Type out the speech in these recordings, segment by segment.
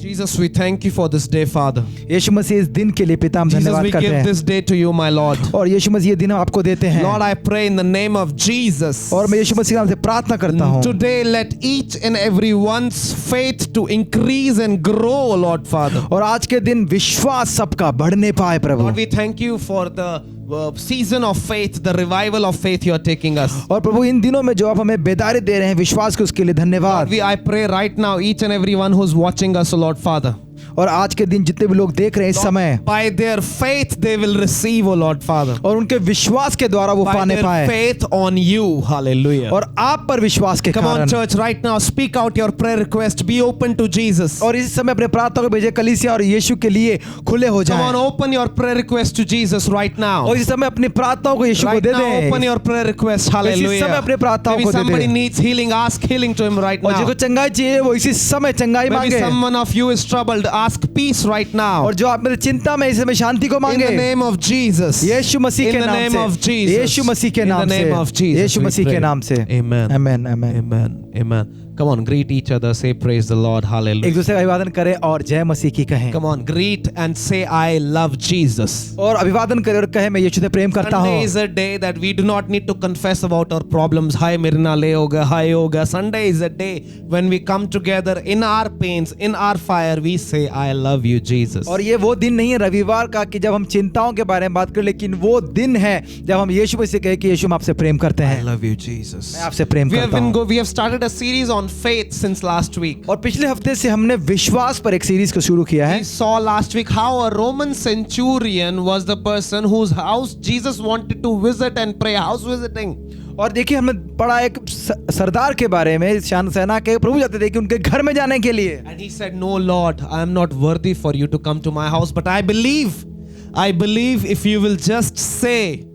Jesus, we thank you for this day, Father. यीशु मसीह इस दिन के लिए पिता हम Jesus, धन्यवाद we करते give हैं this day to you, my Lord. और यीशु मसीह ये दिन हम आपको देते हैं Lord, I pray in the name of Jesus. और मैं यीशु मसीह के नाम से प्रार्थना करता हूँ Today, let each and everyone's faith to increase and grow, Lord Father. और आज के दिन विश्वास सबका बढ़ने पाए प्रभु Lord, we thank you for the season of faith, the revival of faith you are taking us. और प्रभु इन दिनों में जो आप हमें बेदारी दे रहे हैं विश्वास के उसके लिए धन्यवाद I pray right now, each and everyone who's watching us, Lord Father. और आज के दिन जितने भी लोग देख रहे हैं इस समय By their faith, they will receive, O Lord Father. और उनके विश्वास के द्वारा वो By पाने their पाए faith on you, hallelujah. और आप पर विश्वास के Come on, कारण church, right now, speak out your prayer request. Be open to Jesus. और इस समय अपने प्रार्थना को भेजे कलीसिया और यीशु के लिए खुले हो Come on, जाएं open your prayer request to Jesus right now. और इस समय अपनी प्रार्थनाओं को यीशु को Right दे now, open दें your prayer request. इस Hallelujah. समय अपने प्रार्थनाओं Maybe को दे somebody दें needs healing. Ask healing to him right और now. जिसको चंगाई चाहिए वो इसी समय चंगाई Maybe मांगे someone of you is troubled. Ask peace right now. और जो आप मेरे चिंता में इस समय शांति को In मांगे the name of Jesus. Yeshu Masih In के the नाम name of से Jesus. यीशु मसीह के In the नाम name of से Jesus, Yeshu we Masih pray. के नाम से Amen. Amen amen Amen. Amen. Come on, greet each other. Say praise the Lord. एक Hallelujah. दूसरे का अभिवादन करें और जय मसीह की कहें Come on, greet and say I love Jesus. और अभिवादन करें और कहें मैं यीशु से प्रेम करता Sunday हूँ is a day that we do not need to confess about our problems. Hi Mirna le hoga, hi hoga. Sunday is a day when we come together in our pains, in our fire. We say I love you, Jesus. और ये वो दिन नहीं है रविवार का कि जब हम चिंताओं के बारे में बात करें लेकिन वो दिन है जब हम यीशु मसीह कहें कि यीशु हम आपसे प्रेम करते I हैं love you, Jesus. मैं आपसे प्रेम करता हूँ We have started a series on faith since last week. और पिछले हफ्ते से हमने विश्वास पर एक सीरीज को शुरू किया है We saw last week how a Roman centurion was the person whose house Jesus wanted to visit and pray. House visiting. और देखिए हमने पढ़ा एक सरदार के बारे में सेना के प्रभु जाते थे कि उनके घर में जाने के लिए And he said, No, Lord, I am not worthy for you to come to my house, but I believe if you will just say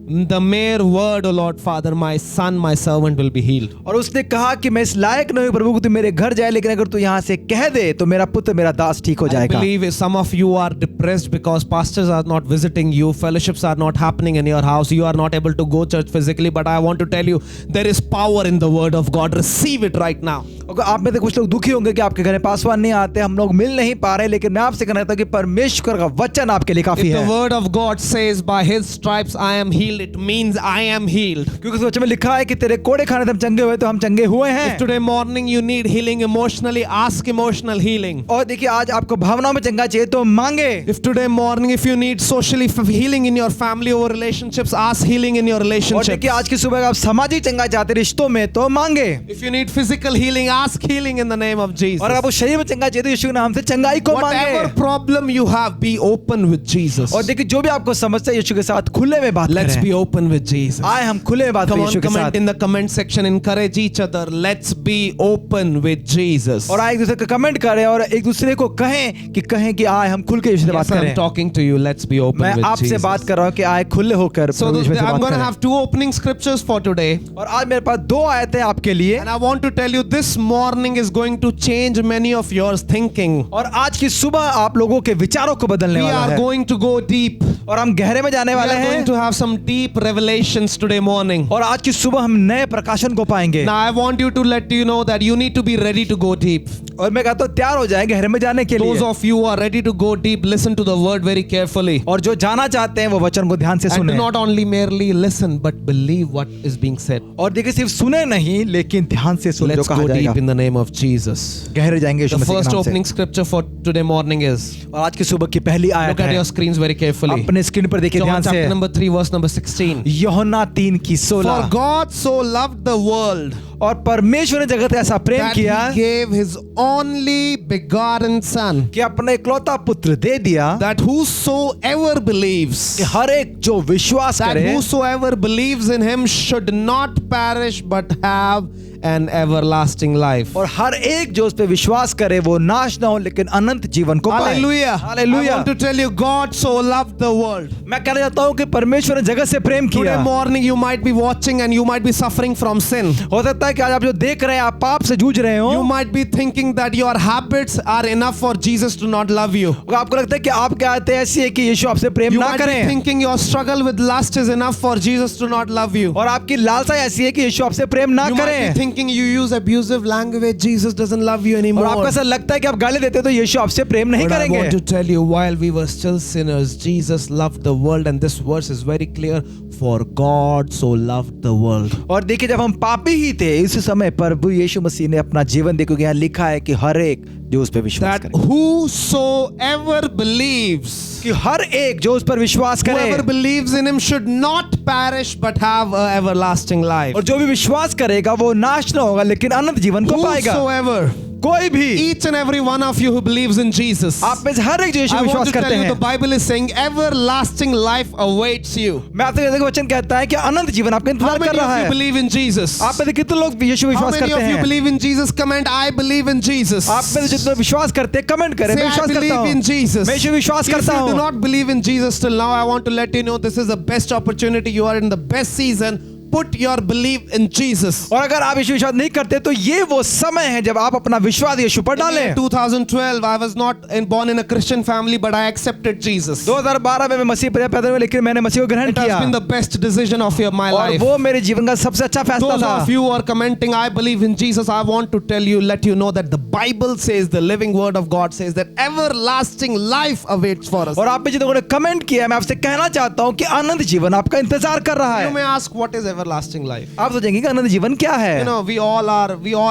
the mere word, O Lord Father, my son, my servant will be healed. और उसने कहा कि मैं इस लायक नहीं हूं प्रभु कि तू मेरे घर जाए लेकिन अगर तू यहाँ से कह दे तो मेरा पुत्र मेरा दास ठीक हो I जाएगा believe if some of you are depressed because pastors are not visiting you, fellowships are not happening in your house, you are not able to go church physically, but I want to tell you, there is power in the word of God. Receive it right now. और आप में से कुछ लोग दुखी होंगे कि आपके घर में पासवान नहीं आते हम लोग मिल नहीं पा रहे लेकिन मैं आपसे कहना चाहता हूं कि परमेश्वर का वचन आपके लिए काफी If है the word of God says by his stripes I am healed, it means I am healed. क्योंकि उस वचन में लिखा है कि तेरे कोड़े खाने से हम चंगे हुए तो हम चंगे हुए If हैं today morning you need healing emotionally, ask emotional healing. और देखिए आज आपको भावनाओं में चंगा चाहिए तो मांगे If today morning if you need socially healing in your family over relationships, ask healing in your और relationships. देखिए आज की सुबह आप सामाजिक चंगा चाहते रिश्तों में तो मांगे If you need physical healing, ask healing in the name of Jesus. और आपको शरीर में चंगा चाहिए तो यीशु के नाम से चंगाई को Whatever मांगे problem you have, be open with Jesus. और देखिए जो भी आपको समस्या है यीशु के साथ खुले में बात Let's करें be open with Jesus. आए हम खुले में बात Come करें on, यीशु के comment साथ in the comment section. Encourage each other. Let's be open with Jesus. और आए एक दूसरे को कमेंट करें और एक दूसरे को कहें कि आए हम खुल के यीशु से बात Yes, I'm करें talking to you. Let's be open मैं with आपसे Jesus. बात कर रहा हूँ कि आए खुले होकर So प्रभु यीशु से I'm बात going to करें have two opening scriptures for today. और आज मेरे पास दो आयतें आपके लिए And I want to tell you this morning is going to change many of your thinking. और आज की सुबह आप लोगों के विचारों को बदलने We वाला are है going to go deep. और हम गहरे में जाने We वाले are going हैं to have some deep revelations today morning. और आज की सुबह हम नए प्रकाशन को पाएंगे Now I want you to let you know that you need to be ready to go deep. और मैं कहता हूँ तैयार हो जाएं गहरे में जाने के Those लिए of you who are ready to go deep, listen to the word very carefully. और जो जाना चाहते हैं वो वचन को ध्यान से And do सुने not only merely listen, but believe what is being said. और देखिए सिर्फ सुने नहीं लेकिन ध्यान से सुने जो Let's कहा go जाएगा deep in the name of Jesus. गहरे जाएंगे यीशु The मसीह के first नाम से opening scripture for today morning is, और आज की सुबह की पहली look आयत at है your screens very carefully. अपने स्क्रीन पर देखिए John ध्यान chapter से number 3 verse number 16. यूहन्ना 3:16 For God so loved the world और परमेश्वर ने जगत का ऐसा प्रेम that किया he gave his only begotten son, कि अपना इकलौता पुत्र दे दिया that whosoever believes, कि हर एक जो विश्वास that करे whosoever believes in him should not perish but have an everlasting life. और हर एक जो उस पे विश्वास करे वो नाश ना हो लेकिन अनंत जीवन को पाए Hallelujah. I hallelujah want to tell you, God so loved the world. मैं कहना चाहता हूँ कि परमेश्वर ने जगत से प्रेम Today किया morning you might be watching and you might be suffering from sin. हो सकता सकता है कि आज आप जो देख रहे हैं, आप पाप से जूझ रहे हो। You might be thinking that your habits are enough for Jesus to not love you. और आपको लगता है कि आपकी आदतें ऐसी है कि यीशु आपसे प्रेम You ना might be करें, thinking your struggle with lust is enough for Jesus to not love you. और आपकी लालसा ऐसी है कि यीशु आपसे प्रेम ना You might be करें, thinking you use abusive language, Jesus doesn't love you और anymore. आपको ऐसा लगता है कि आप गाली देते हो तो यीशु आपसे प्रेम नहीं But I करेंगे। want to tell you, while we were still sinners, Jesus loved the world, and this verse is very clear. For God so loved the world. और देखिए, जब हम पापी ही थे, इस समय प्रभु यीशु मसीह ने अपना जीवन देखो, यहाँ लिखा है कि हर एक जो उस पर विश्वास That करे, whosoever believes, कि हर एक जो उस पर विश्वास whoever करे, believes in him should not perish but have a everlasting life. और जो भी विश्वास करेगा वो नाश न होगा लेकिन अनंत जीवन को पाएगा। Whosoever, कोई भी, each and every one of you who believes in Jesus, आप में से हर एक जो यीशु I में want विश्वास to tell करते you, हैं, the Bible is saying everlasting life awaits you. मैं आपसे कहता हूं कि वचन कहता है कि अनंत जीवन आपका How इंतजार कर many रहा of you है। believe in Jesus? आप में से कितने लोग यीशु में How विश्वास many करते of you हैं? believe in Jesus? Comment, I believe in Jesus. आप में से जितने विश्वास करते हैं कमेंट करें, Say, मैं I विश्वास करता believe in हूं, Jesus. मैं यीशु में विश्वास If करता you do हूं। not believe in Jesus till now, I want to let you know this is the best opportunity. You are in the best season. Put your belief in Jesus. और अगर आप यीशु विश्वास नहीं करते तो ये वो समय है जब आप अपना विश्वास यीशु पर In डालें। 2012, I was not born in a Christian family, but I accepted Jesus. 2012 में मैं मसीह पर पैदा हुआ, लेकिन मैंने मसीह को ग्रहण It has किया, been the best decision of my और life. वो मेरे जीवन का सबसे अच्छा फैसला Those था। of you who are commenting, I believe in Jesus, I want to tell you, let you know that the Bible says, the living word of God says that everlasting life awaits for us. और आप में जिन लोगों ने comment किया, मैं आपसे कहना चाहता हूं कि अनंत जीवन आपका इंतजार कर रहा You may है। ask, what is everlasting life? आप सोचेंगे कि अनंत जीवन क्या है? You know, we all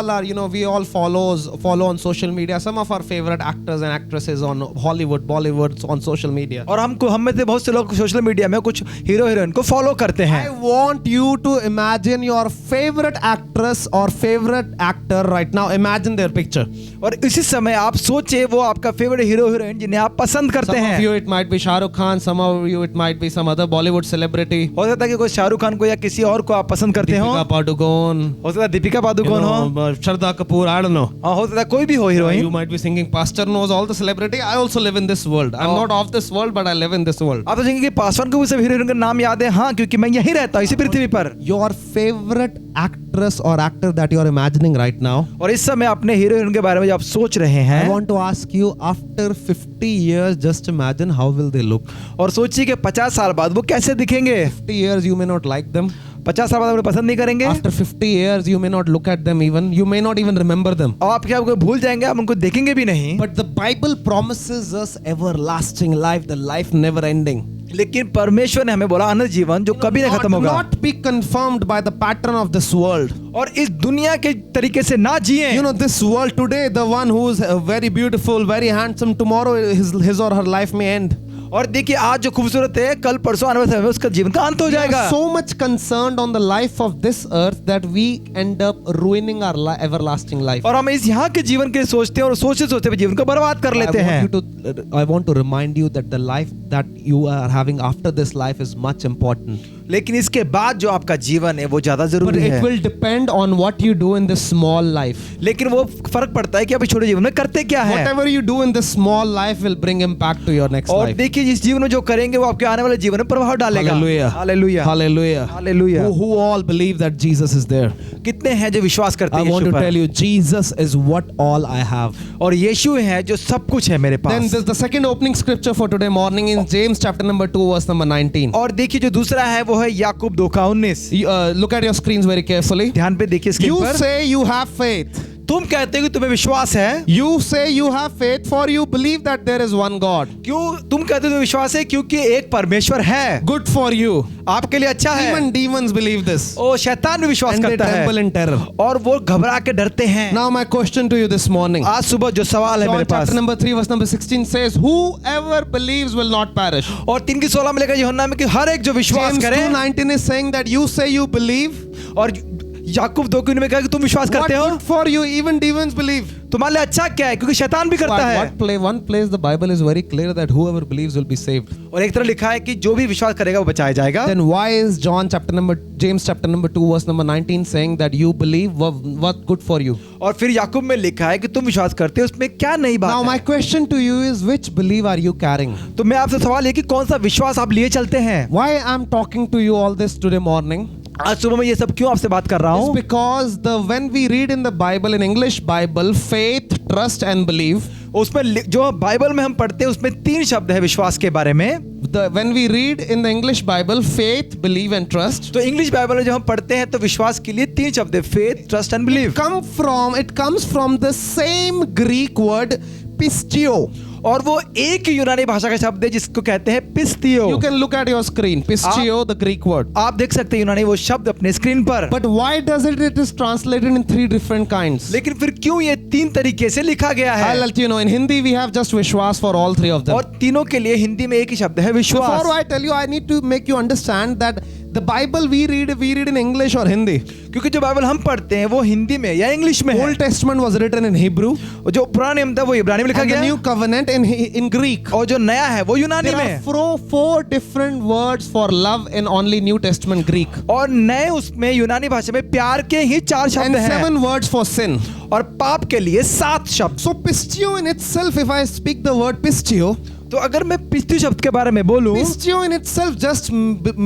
are, you know, we all follow on social media some of our favorite actors and actresses on Hollywood, Bollywood, on social media. और हम में से बहुत से लोग सोशल मीडिया में कुछ हीरो हीरोइन को फॉलो करते I हैं। want you to imagine your favorite actress or favorite actor right now. Imagine their picture. और इसी समय आप सोचे वो आपका फेवरेट हीरो हीरोइन जिन्हें आप पसंद करते Some of हैं। you it might be Shah Rukh Khan, some of you it might be some other Bollywood celebrity. हो सकता है कि कोई शाहरुख खान को या किसी और को आप पसंद करते हो, Deepika Padukone, हो सकता है दीपिका you पादुकोण हो, know, Shraddha Kapoor, I don't know. हाँ, हो सकता है कोई भी हो You heroine. might be singing Pastor knows all the celebrity. I also live in this world. I'm not of this world, but I live in this world. आप सोचेंगे कि पासवान को भी सब हीरो हीरोइन का नाम याद है, हाँ, क्योंकि मैं यहीं रहता हूँ इसी पृथ्वी पर। Your favorite actress or actor that you are imagining right now, और इस समय अपने हीरो हीरोइन के बारे में जो आप सोच रहे I हैं, want to ask you, after 50 years, just imagine how will they look. और सोचिए कि 50 साल बाद वो कैसे दिखेंगे। 50 years you may not like them. 50 साल बाद आप उन्हें पसंद नहीं करेंगे, After 50 years you may not look at them even. You may not even remember them. और आप क्या उनको भूल जाएंगे, आप उनको देखेंगे भी नहीं। But the Bible promises us everlasting life, the life never ending. लेकिन परमेश्वर ने हमें बोला अनंत जीवन जो कभी नहीं खत्म होगा, Not be conformed by the pattern of this world. और इस दुनिया के तरीके से ना जिए। You know, this world today, the one who is very beautiful, very handsome, tomorrow his or her life may end. और देखिए, आज जो खूबसूरत है कल परसों आने वाले समय में उसका जीवन का अंत हो We are जाएगा। so much concerned on the life of this earth that we end up ruining our everlasting life. और हम इस यहाँ के जीवन के लिए सोचते हैं और सोचते सोचते हुए जीवन को बर्बाद कर लेते हैं। I want to remind you that the life that you are having after this life is much important. लेकिन इसके बाद जो आपका जीवन है वो ज्यादा But जरूरी it है। will depend on what you do in this small life. लेकिन वो फर्क पड़ता है कि आप इस छोटे जीवन में करते क्या है। Whatever you do in this small life will bring impact to your next और life. देखिए, जिस जीवन में जो करेंगे वो आपके आने वाले जीवन में प्रभाव डालेगा। Hallelujah. Hallelujah, Hallelujah. Hallelujah. Who all believe that Jesus is there? कितने हैं जो विश्वास करते I हैं want यीशु to पर? tell you, Jesus is what all I have. और यीशु है जो सब कुछ है मेरे Then pass. there's the second opening scripture for today morning in James chapter number 2 verse number 19. और देखिए, जो दूसरा है वो है याकूब 2:19। Look at your screens very carefully. ध्यान पे देखिए स्क्रीन You पर। say you have faith. तुम कहते हो कि तुम्हें विश्वास है। You say you have faith for you believe that there is one God. क्यों तुम कहते हो तुम्हें विश्वास है? क्योंकि एक परमेश्वर है। Good for you. आपके लिए अच्छा है। Even demons believe this. ओ, शैतान भी विश्वास And they करता tremble है in terror. और वो घबरा के डरते हैं। Now my question to you this morning. आज सुबह जो सवाल है John मेरे पास, chapter number 3 verse number 16 says, whoever believes will not perish. और 3:16 में लिखा है यूहन्ना में कि हर एक जो विश्वास James करे, 2:19 is saying that you say you believe. और याकूब 2:19 में कहा कि तुम विश्वास What करते हो, good for you? Even demons believe. तुम्हारे लिए अच्छा क्या है? क्योंकि शैतान भी करता है। One place the Bible is very clear that whoever believes will be saved. और एक तरह लिखा है कि जो भी विश्वास करेगा वो बचाया जाएगा। Then why is James chapter number 2 verse number 19 saying that you believe what good for you? और फिर याकूब में लिखा है कि तुम विश्वास करते हो, उसमें क्या नई Now बात my है? question to you is, which belief are you carrying? तो मैं आपसे सवाल है कि कौन सा विश्वास आप लिए चलते हैं? Why I'm talking to you all this today morning? आज सुबह मैं ये सब क्यों आपसे बात कर रहा It's हूँ? because when we read in the Bible, in English Bible, faith, trust and believe. उसमें जो बाइबल में हम पढ़ते हैं उसमें 3 शब्द है विश्वास के बारे में। When we read in the English Bible, faith, believe and trust. तो इंग्लिश बाइबल में जब हम पढ़ते हैं तो विश्वास के लिए 3 शब्द है, faith, trust and believe. It comes from the same Greek word pistio. और वो एक ही यूनानी भाषा का शब्द है जिसको कहते हैं पिस्तियो। You can look at your screen. Pistio, the Greek word. आप देख सकते हैं यूनानी वो शब्द अपने स्क्रीन पर। But why does it is translated in 3 different kinds? लेकिन फिर क्यों ये 3 तरीके से लिखा गया है? I'll let you know. In Hindi, we have just Vishwas for all 3 of them. और तीनों के लिए हिंदी में एक ही शब्द है विश्वास। Before I tell you, I need to make you understand that the Bible we read in English or Hindi. क्योंकि जो बाइबल हम पढ़ते हैं वो हिंदी में या इंग्लिश में है। Old Testament was written in Hebrew. और जो पुराना नियम था वो इब्रानी में लिखा And the गया New Covenant in Greek. और जो नया है वो यूनानी There में। are 4 different words for love in only New Testament Greek. और नए उसमें यूनानी भाषा में प्यार के ही 4 शब्द And हैं 7 words for sin. और पाप के लिए 7 शब्द। So pistio in itself, if I speak the word pistio, तो अगर मैं पिस्ती शब्द के बारे में बोलूं pistio in itself just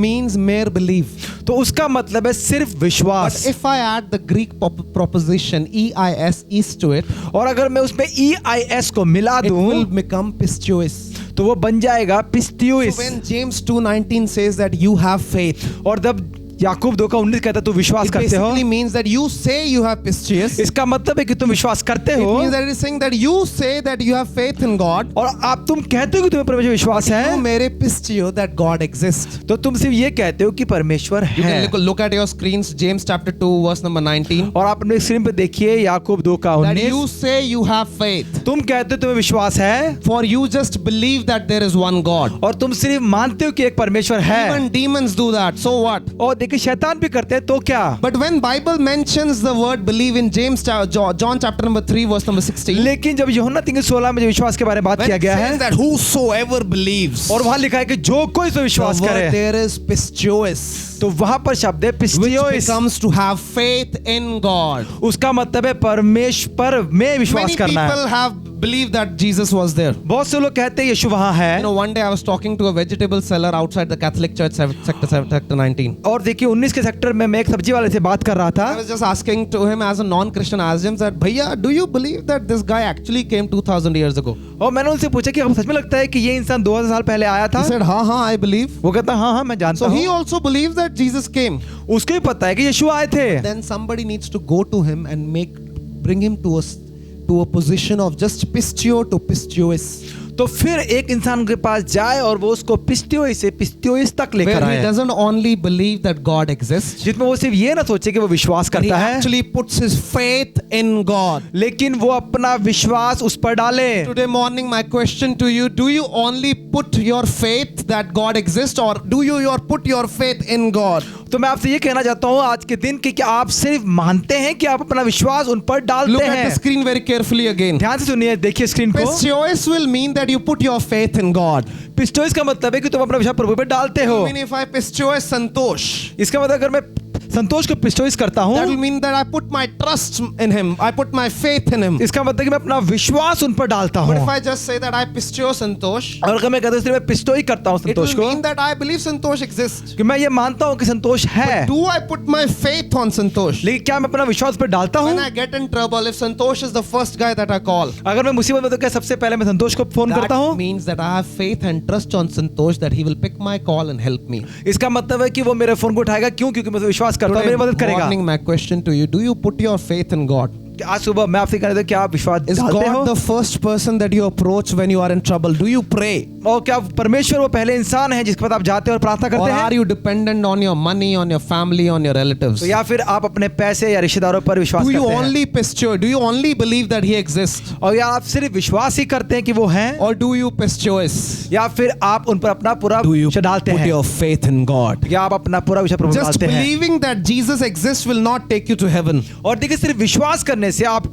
means mere belief. तो उसका मतलब है सिर्फ But विश्वास। if I add the Greek proposition EIS to it, और अगर मैं उसमें EIS को मिला it will दूं become pistiois. तो वो बन जाएगा पिस्तियोइस। So when James 2:19 says that you have faith, और जब याकूब 2:19 कहता है तू विश्वास it करते हो, basically means that you say you have pistiois. It इसका मतलब है कि तुम विश्वास करते हो means that it is saying that you say that you have faith in God. और आप तुम कहते हो कि तुम्हें परमेश्वर विश्वास You है, mere pistio that God exists. तो तुम सिर्फ ये कहते हो कि परमेश्वर You है। can look at your screens, James chapter 2 verse number 19. और आप अपने स्क्रीन पे देखिए याकूब 2:19। That you say you have faith. तुम कहते हो तुम्हें विश्वास है For you just believe that there is one God. और तुम सिर्फ मानते हो कि एक परमेश्वर है। Even demons do that. So what? और देखिए शैतान भी करते हैं तो क्या? But when Bible mentions the word believe in John chapter number 3 verse number 16, लेकिन जब यूहन्ना 3:16 में जो विश्वास के बारे में बात when किया it गया says है that whosoever believes, और वहां लिखा है कि जो कोई इस पे विश्वास the word करे, there is pistiois, तो वहां पर शब्द है which पिस्तियोइस। becomes to have faith in God. उसका मतलब है परमेश्वर में विश्वास Many करना people है। have believed that Jesus was there. बहुत से लोग कहते हैं यीशु वहां है। You know, one day I was talking to a vegetable seller outside the Catholic Church sector 19. और देखिए 19 के सेक्टर में मैं एक सब्जी वाले से बात कर रहा था। I was just asking to him as a non-Christian, I asked him that, Bhaiya, do you believe that this guy actually came 2000 years ago? और मैंने उनसे पूछा कि आपको सच में लगता है कि ये इंसान 2000 साल पहले आया था? He said, हाँ, I believe. वो कहता हाँ हाँ मैं जानता So he हूँ। also believes that Jesus came. उसको भी पता है कि यीशु आए थे। Then somebody needs to go to him and bring him to a position of just pistio to pistiois. तो फिर एक इंसान के पास जाए और वो उसको पिस्तियोइस से पिस्तियोइस तक लेकर Where he आए, doesn't only believe that God exists, जिसमें वो सिर्फ ये ना सोचे कि वो विश्वास but he करता है, actually puts his faith in God. लेकिन वो अपना विश्वास उस पर डाले। Today morning, my question to you, do you only put your faith that God exists, or do you put your faith in God? तो मैं आपसे ये कहना चाहता हूँ आज के दिन कि क्या आप सिर्फ मानते हैं कि आप अपना विश्वास उन पर Look डालते at the हैं? screen very carefully again. ध्यान से सुनिए, देखिए स्क्रीन को। Pistiois will mean that you put your faith in God. पिस्तियोइस का मतलब है कि तुम अपना विश्वास प्रभु पर डालते हो। I mean, if I pistiois Santosh, इसका मतलब अगर मैं संतोष को पिस्तियोइस करता that will हूँ, mean that I put my trust in him. I put my faith in him. इसका मतलब कि मैं अपना विश्वास उन पर डालता But हूँ। if I just say that I pistio Santosh, और अगर मैं कहता हूँ सिर्फ मैं पिस्तियोइस करता हूँ it संतोष will को, mean that I believe Santosh exists. कि मैं ये मानता हूँ कि संतोष है, Do I put my faith on Santosh? लेकिन क्या मैं अपना विश्वास पर डालता When हूँ? I get in trouble, if Santosh is the first guy that I call, अगर मैं मुसीबत में तो क्या सबसे पहले मैं संतोष को फोन करता that हूँ? means that I have faith and trust on Santosh that he will pick my call and help me. इसका मतलब है कि वो मेरे फोन को उठाएगा। क्यों? क्योंकि मैं विश्वास करता हूँ Today मेरी मदद करेगा। morning, my question to you, do you put your faith in God? आज सुबह मैं आपसे कहना था कि आप विश्वास Is डालते God हो? the first person that you approach when you are in trouble? Do you pray? और क्या परमेश्वर वो पहले इंसान है जिसके पास आप जाते हैं और प्रार्थना Or करते are हैं? you dependent on your money, on your family, on your relatives? तो या फिर आप अपने पैसे या रिश्तेदारों पर विश्वास Do you करते हैं? only pistio? Do you only believe that he exists? और या आप सिर्फ विश्वास ही करते हैं कि वो हैं? Or do you pistiois? या फिर आप उन पर अपना पूरा Do you विश्वास डालते put हैं? your faith in God? या आप अपना पूरा विश्वास प्रभु में Just डालते हैं? believing that Jesus exists will not take you to heaven. और देखिए सिर्फ विश्वास करने से आप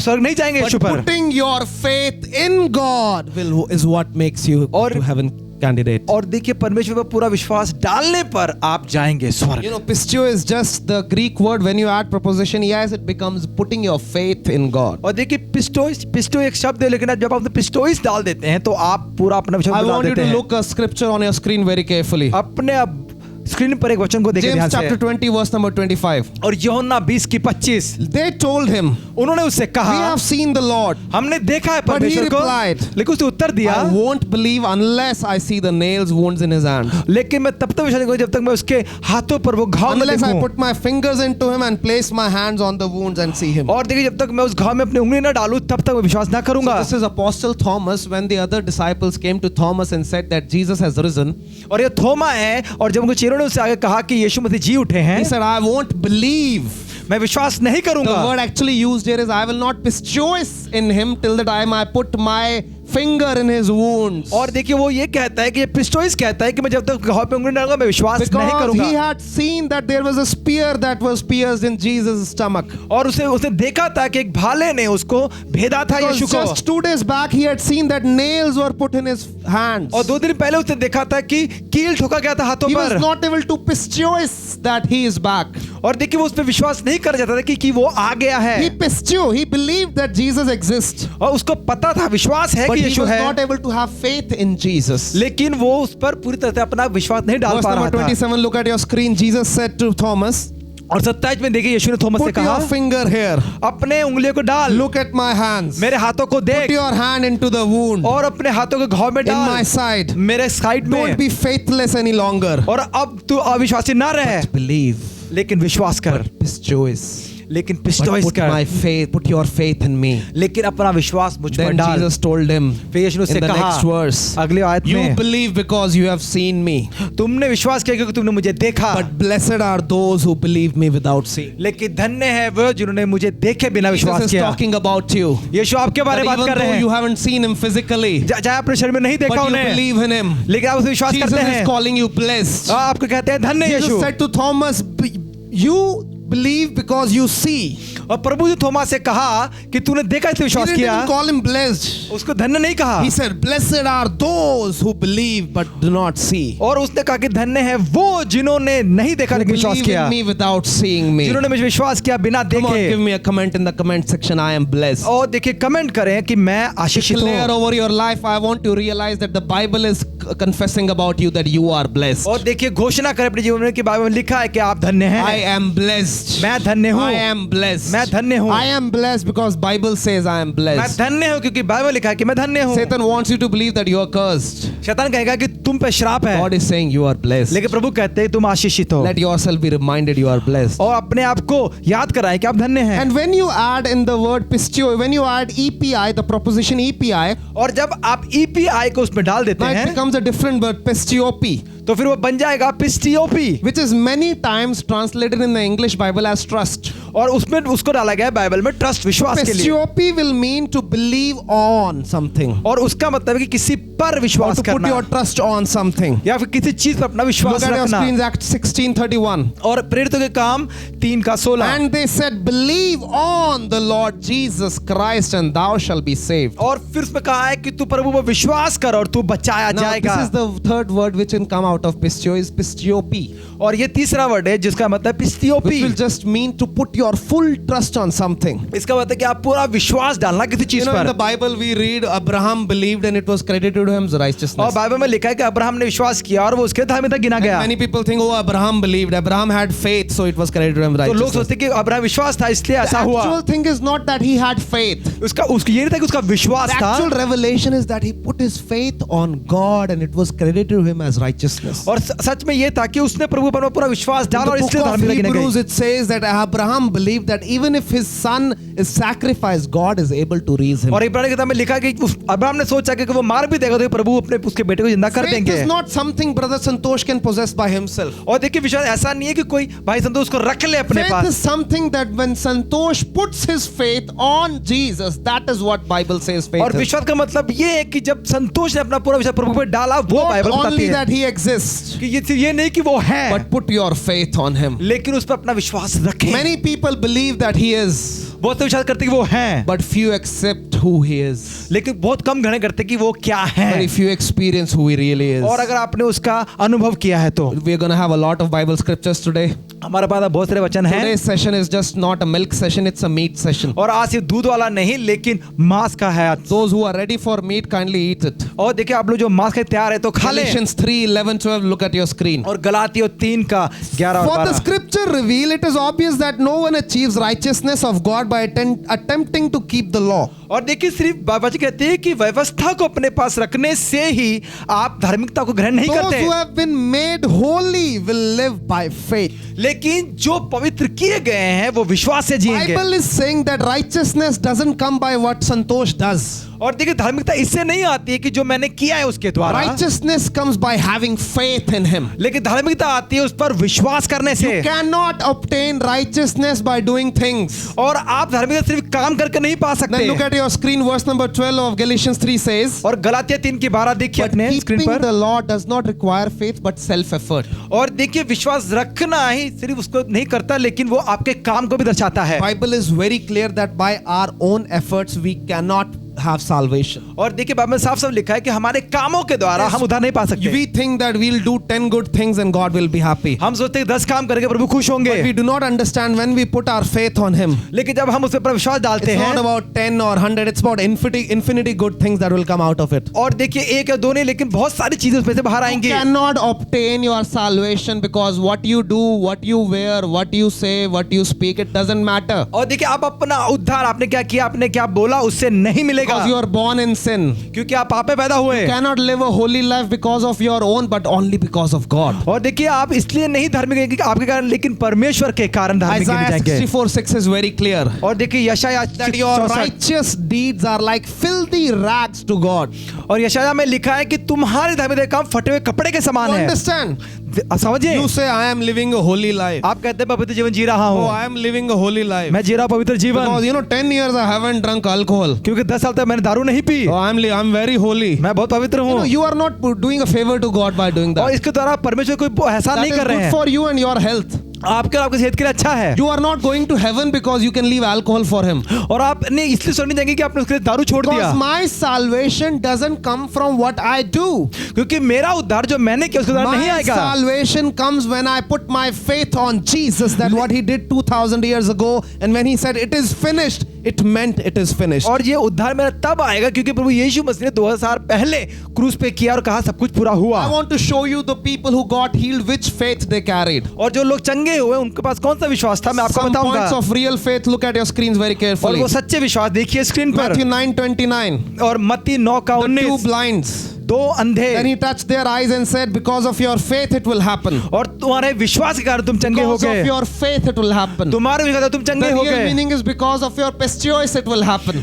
स्वर्ग नहीं जाएंगे But यीशु पर। putting your faith in God is what makes you और- to heaven candidate. और देखिए परमेश्वर पर पूरा विश्वास डालने पर आप जाएंगे स्वर्ग। You know, pistio is just the Greek word. When you add preposition yes, it becomes putting your faith in God. और देखिए पिस्टो एक शब्द है, लेकिन जब आप पिस्टोइस डाल देते हैं तो आप पूरा अपना I विश्वास डाल want you देते to हैं। look a scripture on your screen very carefully. अपने अब स्क्रीन पर एक वचन को देखें ध्यान James chapter से। 20 verse number 25. और यूहन्ना 20:25 They told him, उन्होंने उससे we कहा have seen the Lord. हमने देखा है But he परमेश्वर को, replied, लेकिन उसने उत्तर दिया I won't believe unless I see the nails wounds in his hand. लेकिन मैं तब तक विश्वास नहीं करूंगा जब तक मैं उसके हाथों पर वो घाव न Unless I देखूं। put my fingers into him and place my hands on the wounds and see him. और देखिए जब तक मैं उस घाव में अपनी उंगली न डालूं तब तक मैं विश्वास ना करूंगा। This is Apostle Thomas when the other disciples came to Thomas and said that Jesus has risen. और ये थोमा है, और जब उनके चेलों ने उससे आगे कहा कि यीशु मसीह जी उठे हैं, He said, I won't believe. मैं विश्वास नहीं The करूंगा। word actually used here is, I will not rejoice in him till the time I put my finger in his wounds. और देखिए वो ये कहता है कि ये पिस्टोइस कहता है कि मैं जब तक घाव पे उंगली न डालूंगा मैं विश्वास नहीं Because करूंगा। he had seen that there was a spear that was pierced in Jesus' stomach. और उसने देखा था कि एक भाले ने उसको भेदा था Because यीशु को। just 2 days back he had seen that nails were put in his hands. और 2 दिन पहले उसने देखा था कि कील ठोका गया था हाथों He was पर। not able to pistuize that he is back. और देखिए वो उस पर विश्वास नहीं कर जाता था कि वो आ गया है। He pistu. He believed that Jesus exists. और उसको पता था, विश्वास है But कि he यीशु was है, not able to have faith in Jesus. लेकिन वो उस पर पूरी तरह से अपना विश्वास नहीं डाल Verse पा रहा number था। 27, look at your screen. Jesus said to Thomas, और 27 में देखिए यीशु ने थोमस से put your कहा, finger here. अपने उंगलियों को डाल, Look at my hands. मेरे हाथों को Put देख, your hand into the wound और अपने हाथों को घाव में in my डाल side. मेरे साइड Don't में। be faithless any longer. और अब तू अविश्वासी ना रहे, Believe. लेकिन विश्वास कर, Pistuize. लेकिन But पिस्टोइस put कर, my faith, put your faith in me. लेकिन अपना विश्वास मुझ पर Then डाल। Jesus told him फिर यीशु ने उससे in the कहा next verse, अगले आयत you में, believe because you have seen me. तुमने विश्वास किया क्योंकि तुमने मुझे देखा, But blessed are those who believe me without seeing. लेकिन धन्य है वो जिन्होंने मुझे देखे बिना Jesus विश्वास is किया। talking about you. यीशु आपके बारे That में बात even कर रहे though हैं, you haven't seen him physically, चाहे आपने शरीर में नहीं देखा but you उन्हें, believe in him. लेकिन आप उसे विश्वास Jesus करते हैं। is calling you blessed. आपको कहते हैं धन्य Jesus Yeshu. said to Thomas, you believe because you see. और प्रभु ने थोमा से कहा कि तूने देखा इसलिए He विश्वास didn't किया, even call him blessed. उसको धन्य नहीं कहा। He said, blessed are those who believe but do not see. और उसने कहा कि धन्य है वो जिन्होंने नहीं देखा Who लेकिन विश्वास believe किया, in me without seeing me. जिन्होंने मुझे विश्वास किया बिना Come on, give देखे। me a comment in the comment section. I am blessed. और देखिए कमेंट करें कि मैं आशीषित Declare हूँ। over your life. I want to realize that the Bible is confessing about you that you are blessed. और देखिए घोषणा करें अपने जीवन में कि बाइबल में लिखा है कि आप धन्य हैं। I am blessed. मैं धन्य हूँ। I am blessed. मैं धन्य हूँ। I am blessed because Bible says I am मैं blessed. धन्य हूँ क्योंकि बाइबल लिखा है कि मैं धन्य हूँ। Satan wants you to believe that you are cursed. शैतान कहेगा कि तुम पे श्राप है, God is saying you are blessed. लेकिन प्रभु कहते हैं तुम आशीषित हो। Let yourself be reminded you are blessed. और अपने आप को याद कराएं कि आप धन्य हैं। And when you add in the word pistio, when you add EPI, the proposition EPI, और जब आप EPI को उसमें डाल देते now it हैं becomes a different word, pistiope, तो फिर वो बन जाएगा पिस्टियोपी, which is many times translated in the English Bible as trust. और उसमें उसको डाला गया है बाइबल में ट्रस्ट, विश्वास के लिए। Pistiope will mean to believe on something, और उसका मतलब है कि किसी पर or विश्वास to put करना your trust on something. या फिर किसी चीज पर अपना Look विश्वास at your रखना। screens, Acts 16:31. और प्रेरितों के काम 3:16। And they said, believe on the Lord Jesus Christ and thou shalt be saved. और फिर उसमें कहा है कि तू प्रभु पर विश्वास कर और तू बचाया Now जाएगा। this is the third word which can come out of pistio is pistiope, और ये तीसरा वर्ड है जिसका मतलब which पिस्टियोपी। will just mean to put your full trust on something. इसका मतलब है कि आप पूरा विश्वास डालना किसी You चीज know, in पर। the Bible we read Abraham believed and it was credited to him as और righteousness. बाइबल में लिखा है कि अब्राहम ने विश्वास किया और वो उसके धार्मिकता गिना गया। Many people think, oh, Abraham believed. Abraham had faith, so it was credited to him as तो लोग righteousness. सोचते हैं कि अब्राहम विश्वास था इसलिए The ऐसा हुआ। actual thing is not that he had faith. उसको ये नहीं था कि उसका विश्वास The था, actual revelation is that he put his faith on God and it was credited to him as righteousness. और सच में ये था कि उसने प्रभु पर पूरा विश्वास In डाला और the book इसलिए of धार्मिकता गिनी Hebrews गई। it says that Abraham believed that even if his son is sacrificed, God is able to raise him. और इब्रानी किताब में लिखा है कि अब्राहम ने सोचा कि वो मार भी देगा तो प्रभु अपने उसके बेटे को जिंदा कर Faith देंगे। is not something brother Santosh can possess by himself. और देखिए विश्वास ऐसा नहीं है कि कोई भाई संतोष को रख ले अपने Faith pass. is something that when Santosh puts his faith on Jesus, that is what Bible says faith और is. विश्वास का मतलब ये है कि जब संतोष ने अपना पूरा विश्वास प्रभु पर डाला, वो Not बाइबल बताती only है that he exists, कि ये नहीं कि वो है, but put your faith on him. लेकिन उस पर अपना विश्वास रखें। Many people believe that he is. बहुत से विश्वास करते हैं कि वो हैं, but few accept who He is. लेकिन बहुत कम ग्रहण करते हैं कि वो क्या But है। if you experience who He really is, और अगर आपने उसका अनुभव किया है तो we're going to have a lot of Bible scriptures today. हमारे पास बहुत सारे वचन हैं। Today's session is just not a milk session, it's a meat session. और आज सिर्फ दूध वाला नहीं लेकिन मांस का है आज। Those who are ready for meat, kindly eat it. और देखिए आप लोग जो मांस के तैयार है तो खा लें। Galatians 3:11-12, look at your screen. और गलातियों 3 का 11 और For the 12। scripture reveal, it is obvious that no one achieves righteousness of God by attempting to keep the law. और देखिए सिर्फ बाबा जी कहते हैं कि व्यवस्था को अपने पास रखने से ही आप धार्मिकता को ग्रहण नहीं Those करते, who have been made holy will live by faith. लेकिन जो पवित्र किए गए हैं वो विश्वास से जिएंगे। Bible is saying that righteousness doesn't come by what Santosh does. और देखिए धार्मिकता इससे नहीं आती है कि जो मैंने किया है उसके द्वारा, Righteousness comes by having faith in Him. लेकिन धार्मिकता आती है उस पर विश्वास करने से। You cannot obtain righteousness by doing things. और आप धार्मिकता सिर्फ काम करके नहीं पा सकते। Then look at your screen, verse number 12 of Galatians 3 says, और गलातिया 3 की 12 देखिए but अपने स्क्रीन keeping पर। the law does not require faith but self-effort. और देखिए विश्वास रखना ही सिर्फ उसको नहीं करता लेकिन वो आपके काम को भी दर्शाता है। Bible is very clear that by our own efforts we cannot have salvation. और देखिए बाइबल में साफ साफ लिखा है कि हमारे कामों के द्वारा हम उद्धार नहीं पा सकते। We think that we'll do 10 good things and God will be happy. हम सोचते हैं 10 काम करके प्रभु खुश होंगे, But we do not understand when we put our faith on Him. लेकिन जब हम उस पर विश्वास डालते It's हैं, not about 10 or 100, it's about infinity good things that will come out of it. और देखिए 1 या 2 नहीं लेकिन बहुत सारी चीजें उसमें से बाहर You आएंगी। cannot obtain your salvation because what you do, what you wear, what you say, what you speak, it doesn't matter. और देखिए आप अपना उद्धार आपने क्या किया, आपने क्या बोला, उससे नहीं मिलेगा, Because you are born in sin. क्योंकि आप पाप में पैदा हुए। You cannot live a holy life because of your own, but only because of God. और देखिए आप इसलिए नहीं धार्मिक हैं कि आपके कारण, लेकिन परमेश्वर के कारण धार्मिक बन Isaiah जाएंगे। 64:6 is very clear. और देखिए यशायाह That your 64 righteous deeds are like filthy rags to God. और यशायाह में लिखा है कि तुम्हारे धार्मिक काम फटे हुए कपड़े के समान You है। understand? समझिए, You say, I am living a holy life. आप कहते हैं मैं पवित्र जीवन जी रहा Oh, हूँ, I am living a holy life. मैं जी रहा हूँ पवित्र जीवन, Because 10 years I haven't drunk alcohol. क्योंकि 10 साल तक मैंने दारू नहीं P, Oh, I'm very holy. मैं बहुत पवित्र हूँ। You are not doing a favor to God by doing और that. इसके द्वारा परमेश्वर कोई एहसान That नहीं is कर रहे good हैं। for you and your health. आपके और आपके सेहत के लिए अच्छा है। You are not going to heaven because you can leave alcohol for Him. और आपने इसलिए सुनने जाएंगे कि आपने उसके लिए दारू छोड़ दिया, Because my salvation doesn't come from what I do. क्योंकि मेरा उद्धार जो मैंने किया उसके द्वारा नहीं My आएगा। salvation comes when I put my faith on Jesus, that what He did 2000 years ago, and when He said it is finished, it meant it is finished. और ये उद्धार मेरा तब आएगा क्योंकि प्रभु यीशु मसीह ने 2000 साल पहले क्रूस पे किया और कहा सब कुछ पूरा हुआ। I want to show you the people who got healed, which faith they carried. और जो लोग चंगे हुए उनके पास कौन सा विश्वास था मैं आपको Some points बताऊंगा। of real faith. Look at your screens very और carefully. वो सच्चे विश्वास देखिए स्क्रीन पर। Matthew 9:29. और मत्ती 9 का The 2 19, blinds. 2 अंधे, Then He touched their eyes and said, because of your faith it will happen. और तुम्हारे विश्वास के कारण तुम चंगे हो Because of गए, your faith it will happen. तुम्हारे विश्वास से तुम The चंगे हो real गए। meaning is because of your pistuos it will happen.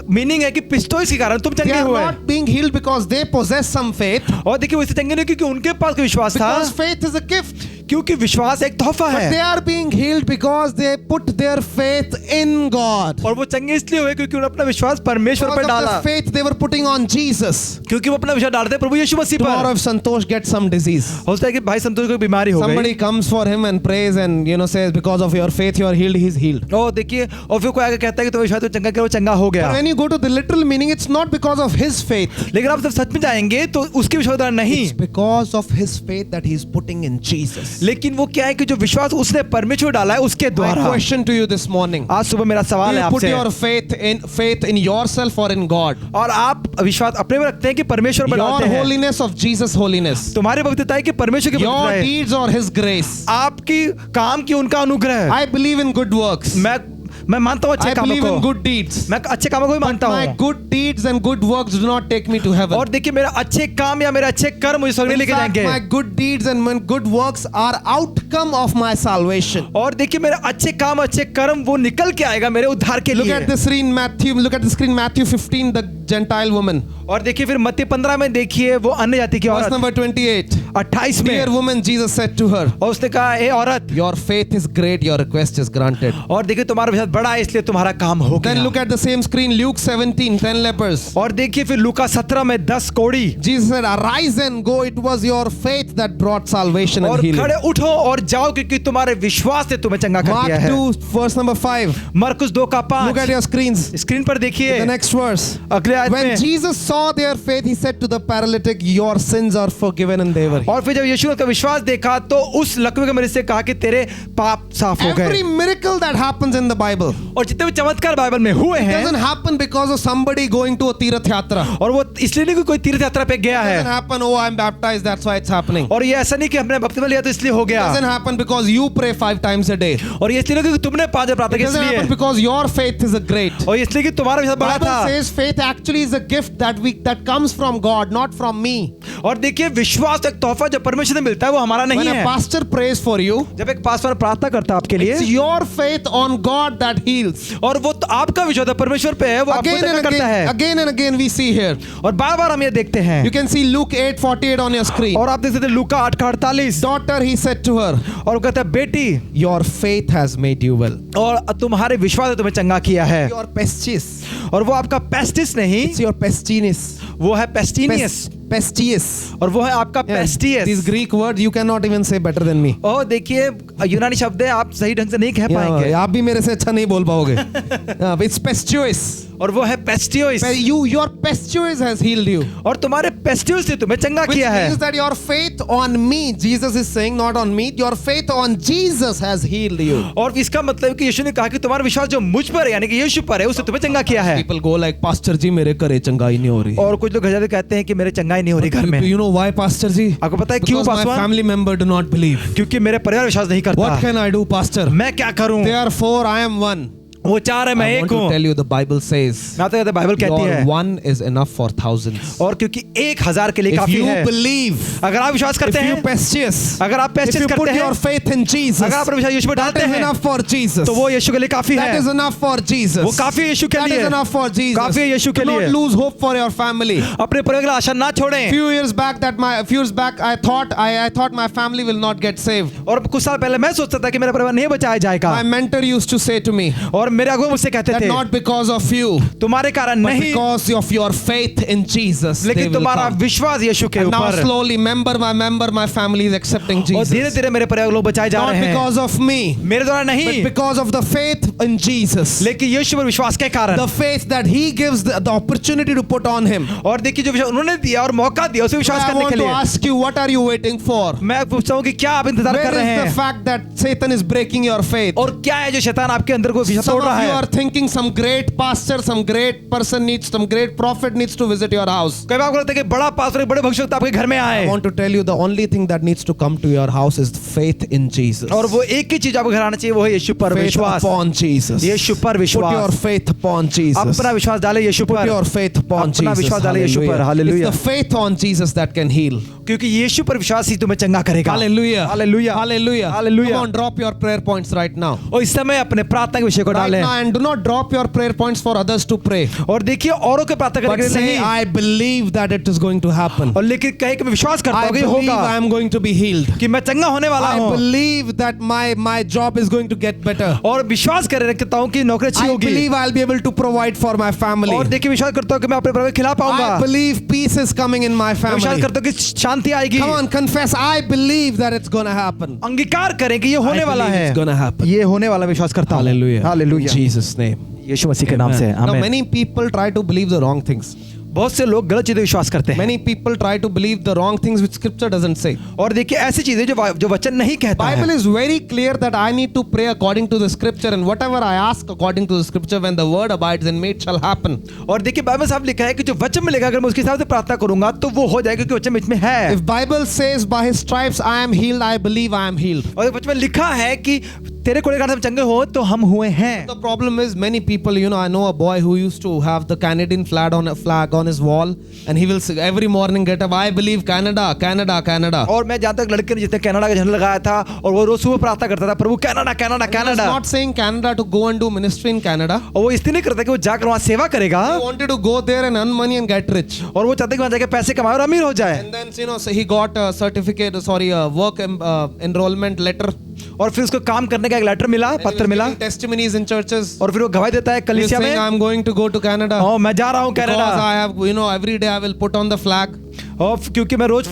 Meaning है कि पिस्तौल के कारण तुम They चंगे are हुए। not being healed because they possess some faith. और देखिए वैसे चंगे नहीं क्योंकि उनके पास कोई विश्वास था, Because faith is a gift. क्योंकि विश्वास एक तोहफा But they है। are being healed because they put their faith in God. और वो चंगे इसलिए हुए क्योंकि उन्होंने अपना विश्वास परमेश्वर पर Because of डाला, the faith they were putting on Jesus. क्योंकि वो अपना विश्वास डालते हैं प्रभु यीशु मसीह Tomorrow पर। if Santosh gets some disease, हो सकता है कि भाई संतोष को बीमारी हो somebody गई, comes for him and prays and says because of your faith you are healed, he's healed. और देखिए और फिर कोई आगे कहता है कि तो विश्वास तो चंगा किया, वो चंगा हो गया। But when you go to the literal meaning, it's not because of his faith. लेकिन आप जब सच में जाएंगे तो उसके विश्वास द्वारा नहीं, It's because of his faith that he's putting in Jesus. लेकिन वो क्या है कि जो विश्वास उसने परमेश्वर डाला है उसके My द्वारा। question to you this morning: आज सुबह मेरा सवाल do है you put आपसे, your faith in yourself or in God? और आप विश्वास अपने में रखते हैं कि परमेश्वर पर Your डालते हैं? holiness of Jesus' holiness, तुम्हारी पवित्रता है कि परमेश्वर की your पवित्रता है? deeds or His grace? आपकी काम की उनका अनुग्रह है। I believe in good works. मैं मानता हूँ अच्छे I कामों believe in को, good deeds. मैं अच्छे कामों को भी मानता My हूँ। good deeds and good works do not take me to heaven. और देखिए मेरा अच्छे काम या मेरे अच्छे कर्म मुझे स्वर्ग में In लेके fact, जाएंगे। my good deeds and my good works are outcome of my salvation. और देखिए मेरे अच्छे काम अच्छे कर्म वो निकल के आएगा मेरे उद्धार के Look लिए। at the screen, Matthew. Look at the screen, Matthew 15. Gentile woman. और देखिए फिर मत्ती 15 में देखिए वो अन्य जाति की Verse औरत number 28. 28 में, Dear woman, Jesus said to her, और उसने कहा ए औरत, your faith is great, your request is granted. और देखिए तुम्हारा विश्वास बड़ा है इसलिए तुम्हारा काम हो Then गया। look at the same screen, Luke 17, 10 lepers. और देखिए फिर लूका 17 में 10 कोढ़ी, Jesus said, arise and go, it was your faith that brought salvation and और healing. खड़े उठो और जाओ क्योंकि तुम्हारे विश्वास ने तुम्हें चंगा कर Mark दिया है। 2, verse number 5. मरकुस 2 का Look at 5 your screens. Screen पर देखिए The next verse. अगले आयत When में। Jesus saw their faith, he said to the paralytic, your sins are forgiven, and they were healed. और फिर जब यीशु ने का विश्वास देखा तो उस लकवे के मरीज से कहा कि तेरे पाप साफ हो Every गए। miracle that happens in the Bible और जितने भी चमत्कार बाइबल में हुए doesn't हैं, happen because of somebody going to a Tirath Yatra. और वो इसलिए नहीं कि कोई तीर्थ यात्रा पे गया It doesn't है, happen, oh, I'm baptized, that's why it's happening. और ये ऐसा नहीं कि हमने बपतिस्मा लिया तो इसलिए हो It doesn't गया, happen because you pray 5 times a day. It और ये इसलिए नहीं कि तुमने 5 बार प्रार्थना की doesn't happen इसलिए, because your faith is a great. और इसलिए कि तुम्हारा विश्वास बड़ा Bible था। says faith actually is a gift that comes from God, not from me. और देखिए विश्वास एक तोहफा जो परमेश्वर से मिलता है वो हमारा नहीं When a है। pastor prays for you, जब एक पास्टर प्रार्थना करता है आपके लिए, it's your faith on God that heals. और वो तो आपका विश्वास है परमेश्वर पे है, वो आपको Again चंगा and करता है। again and again we see here. और बार बार हम ये देखते हैं, You can see Luke 8:48 on your screen. और आप देख सकते हैं लूका 8:48, Daughter, he said to her, और वो कहता है बेटी, your faith has made you well. और तुम्हारे विश्वास ने तुम्हें चंगा किया है। Your pestis. और वो आपका पेस्टिस नहीं, It's your pestiness. वो है पेस्टिनियस, Pestius. और वो है आपका Yeah, these पेस्टियस। Greek words you cannot even say better than me. और देखिए यूनानी शब्द है, आप सही ढंग से नहीं कह पाएंगे, Yeah, आप भी मेरे से अच्छा नहीं बोल पाओगे. Yeah, it's pestuous. और वो है पेस्टियोस, Your pestuous has healed you. और तुम्हारे पेस्टियोस ने तुम्हें चंगा Which किया है। means that your faith on me, Jesus is saying, not on me, your faith on Jesus has healed you. और इसका मतलब कि यीशु ने कहा कि तुम्हारा विश्वास जो मुझ पर है यानी कि यीशु पर है उसने तुम्हें चंगा किया है। People go like, Pastor जी मेरे घरे चंगाई नहीं हो रही. और कुछ लोग घर कहते हैं कि मेरे चंगाई नहीं हो रही घर में। You know why, Pastor जी? आपको पता है क्यों Because my Paswan? family member do not believe. क्योंकि मेरे परिवार विश्वास नहीं What करता। can I do, Pastor? मैं क्या करूं? Therefore, I am one. वो 4 है, मैं I एक want to हूँ। tell you, the Bible says, मैं तो कहता बाइबल कहती your है, one is enough for thousands. और क्योंकि 1000 के लिए If काफी you है। believe, अगर आप विश्वास if करते you हैं, pestious, अगर आप if पेस्टिस you put करते your हैं, faith in Jesus, अगर आप अपना विश्वास यीशु पर that डालते is हैं, enough for Jesus. तो वो यीशु के लिए काफी That है। is enough for Jesus. वो काफी है यीशु के That लिए। is enough for Jesus. काफी है यीशु के Do not लिए। lose hope for your family. अपने परिवार के लिए आशा ना छोड़ें। Few years back I thought my family will not get saved. और कुछ साल पहले मैं सोचता था कि मेरा परिवार नहीं बचाया जाएगा, My mentor used to say to me और मेरे अगुआ मुझसे कहते that थे not because of you, तुम्हारे कारण but नहीं, because of your faith in Jesus, they लेकिन will तुम्हारा come. विश्वास यीशु के And now ऊपर। slowly, member my family is accepting और धीरे Jesus. धीरे मेरे परिवार के लोग बचाए जा Not रहे हैं, because of me, मेरे द्वारा but नहीं, because of the faith in Jesus. लेकिन यीशु पर विश्वास के कारण। The faith that He gives the opportunity to put on Him. और देखिए जो विश्वास उन्होंने दिया और मौका दिया उसे विश्वास I करने want के to लिए, ask you, what are you waiting for? मैं पूछता हूँ कि क्या आप इंतजार कर Where रहे is the हैं, fact that Satan is breaking your faith? और क्या है जो शैतान आपके अंदर को विश्वास Some तोड़ रहा of you है। are thinking some great pastor, some great person needs, some great prophet needs to visit your house. कई बार आपको लगता है कि बड़ा पास्टर बड़े भविष्यवक्ता आपके घर में I आए, want to tell you, the only thing that needs to come to your house is faith in Jesus. और वो एक ही चीज आपको घर आना चाहिए, वो है यीशु पर Faith विश्वास। upon Jesus. यीशु पर Put your विश्वास, faith upon Jesus. अपना विश्वास डाले यीशु Put पर, your faith upon अपना Jesus. विश्वास डाले यीशु पर। Hallelujah. Hallelujah. It's the faith on Jesus that can heal. क्योंकि यीशु पर विश्वास ही तुम्हें चंगा करेगा। Hallelujah. Hallelujah, Hallelujah. Hallelujah. Come on, drop your prayer points right now. और इस समय अपने प्रार्थना के विषय को Right डालें, now, and do not drop your prayer points for others to pray. और देखिए औरों के प्रार्थना करने But के लिए say, नहीं, I believe that it is going to happen. और लेकिन कहे कि मैं विश्वास करता I हूँ कि believe होगा, I am going to be healed. कि मैं चंगा होने वाला I हूँ, believe that my job is going to get better. और विश्वास कर रखता हूँ कि नौकरी अच्छी I होगी, believe I'll be able to provide for my family. और देखिए विश्वास करता हूँ कि मैं अपने परिवार को खिला पाऊंगा, I believe peace is coming in my विश्वास family. करता हूँ कि शांति आएगी। Come on, confess. I believe that it's going to happen. अंगीकार करें कि ये होने I वाला believe है, it's going to happen. ये होने वाला विश्वास करता हूँ। Hallelujah. In hallelujah, Jesus' name. यीशु मसीह के नाम से Now, आमीन। many people try to believe the wrong things. बहुत से लोग गलत चीजें विश्वास करते हैं, Many people try to believe the wrong things which Scripture doesn't say. और देखिए ऐसी चीजें जो वचन नहीं कहता Bible है। is very clear that I need to pray according to the Scripture, and whatever I ask according to the Scripture, when the word abides in me, it shall happen. और देखिए बाइबल साहब लिखा है कि जो वचन में लिखा अगर मैं उसके हिसाब से प्रार्थना करूंगा तो वो हो जाएगा, क्योंकि वचन में इसमें है। If Bible says by His stripes I am healed, I believe I am healed. और वचन में लिखा है कि तेरे कोड़े कांटे से हम चंगे हो तो हम हुए हैं। The problem is many people, I know a boy who used to have the Canadian flag on his wall, and he will every morning get up, I believe Canada, Canada, Canada. और मैं जानता हूँ लड़के ने जिसने Canada का झंडा लगाया था और वो रोज सुबह प्रार्थना करता था, प्रभु Canada Canada He was Canada. not saying Canada to go and do ministry in Canada. और वो इसलिए नहीं करता कि वो जाकर वहाँ सेवा करेगा, He wanted to go there and earn money and get rich. और वो चाहते कि वहाँ जाके पैसे कमाए और अमीर हो जाए। And then, so he got a certificate, a work enrollment letter. और फिर उसको काम करने का एक लेटर मिला, And he पत्र was मिला, giving testimonies in churches. और फिर वो गवाही देता है He was कलीसिया saying, में, I'm going to go to Canada. ओ मैं जा रहा हूँ Because Canada, I have, every day I will put on the flag. और क्योंकि मैं रोज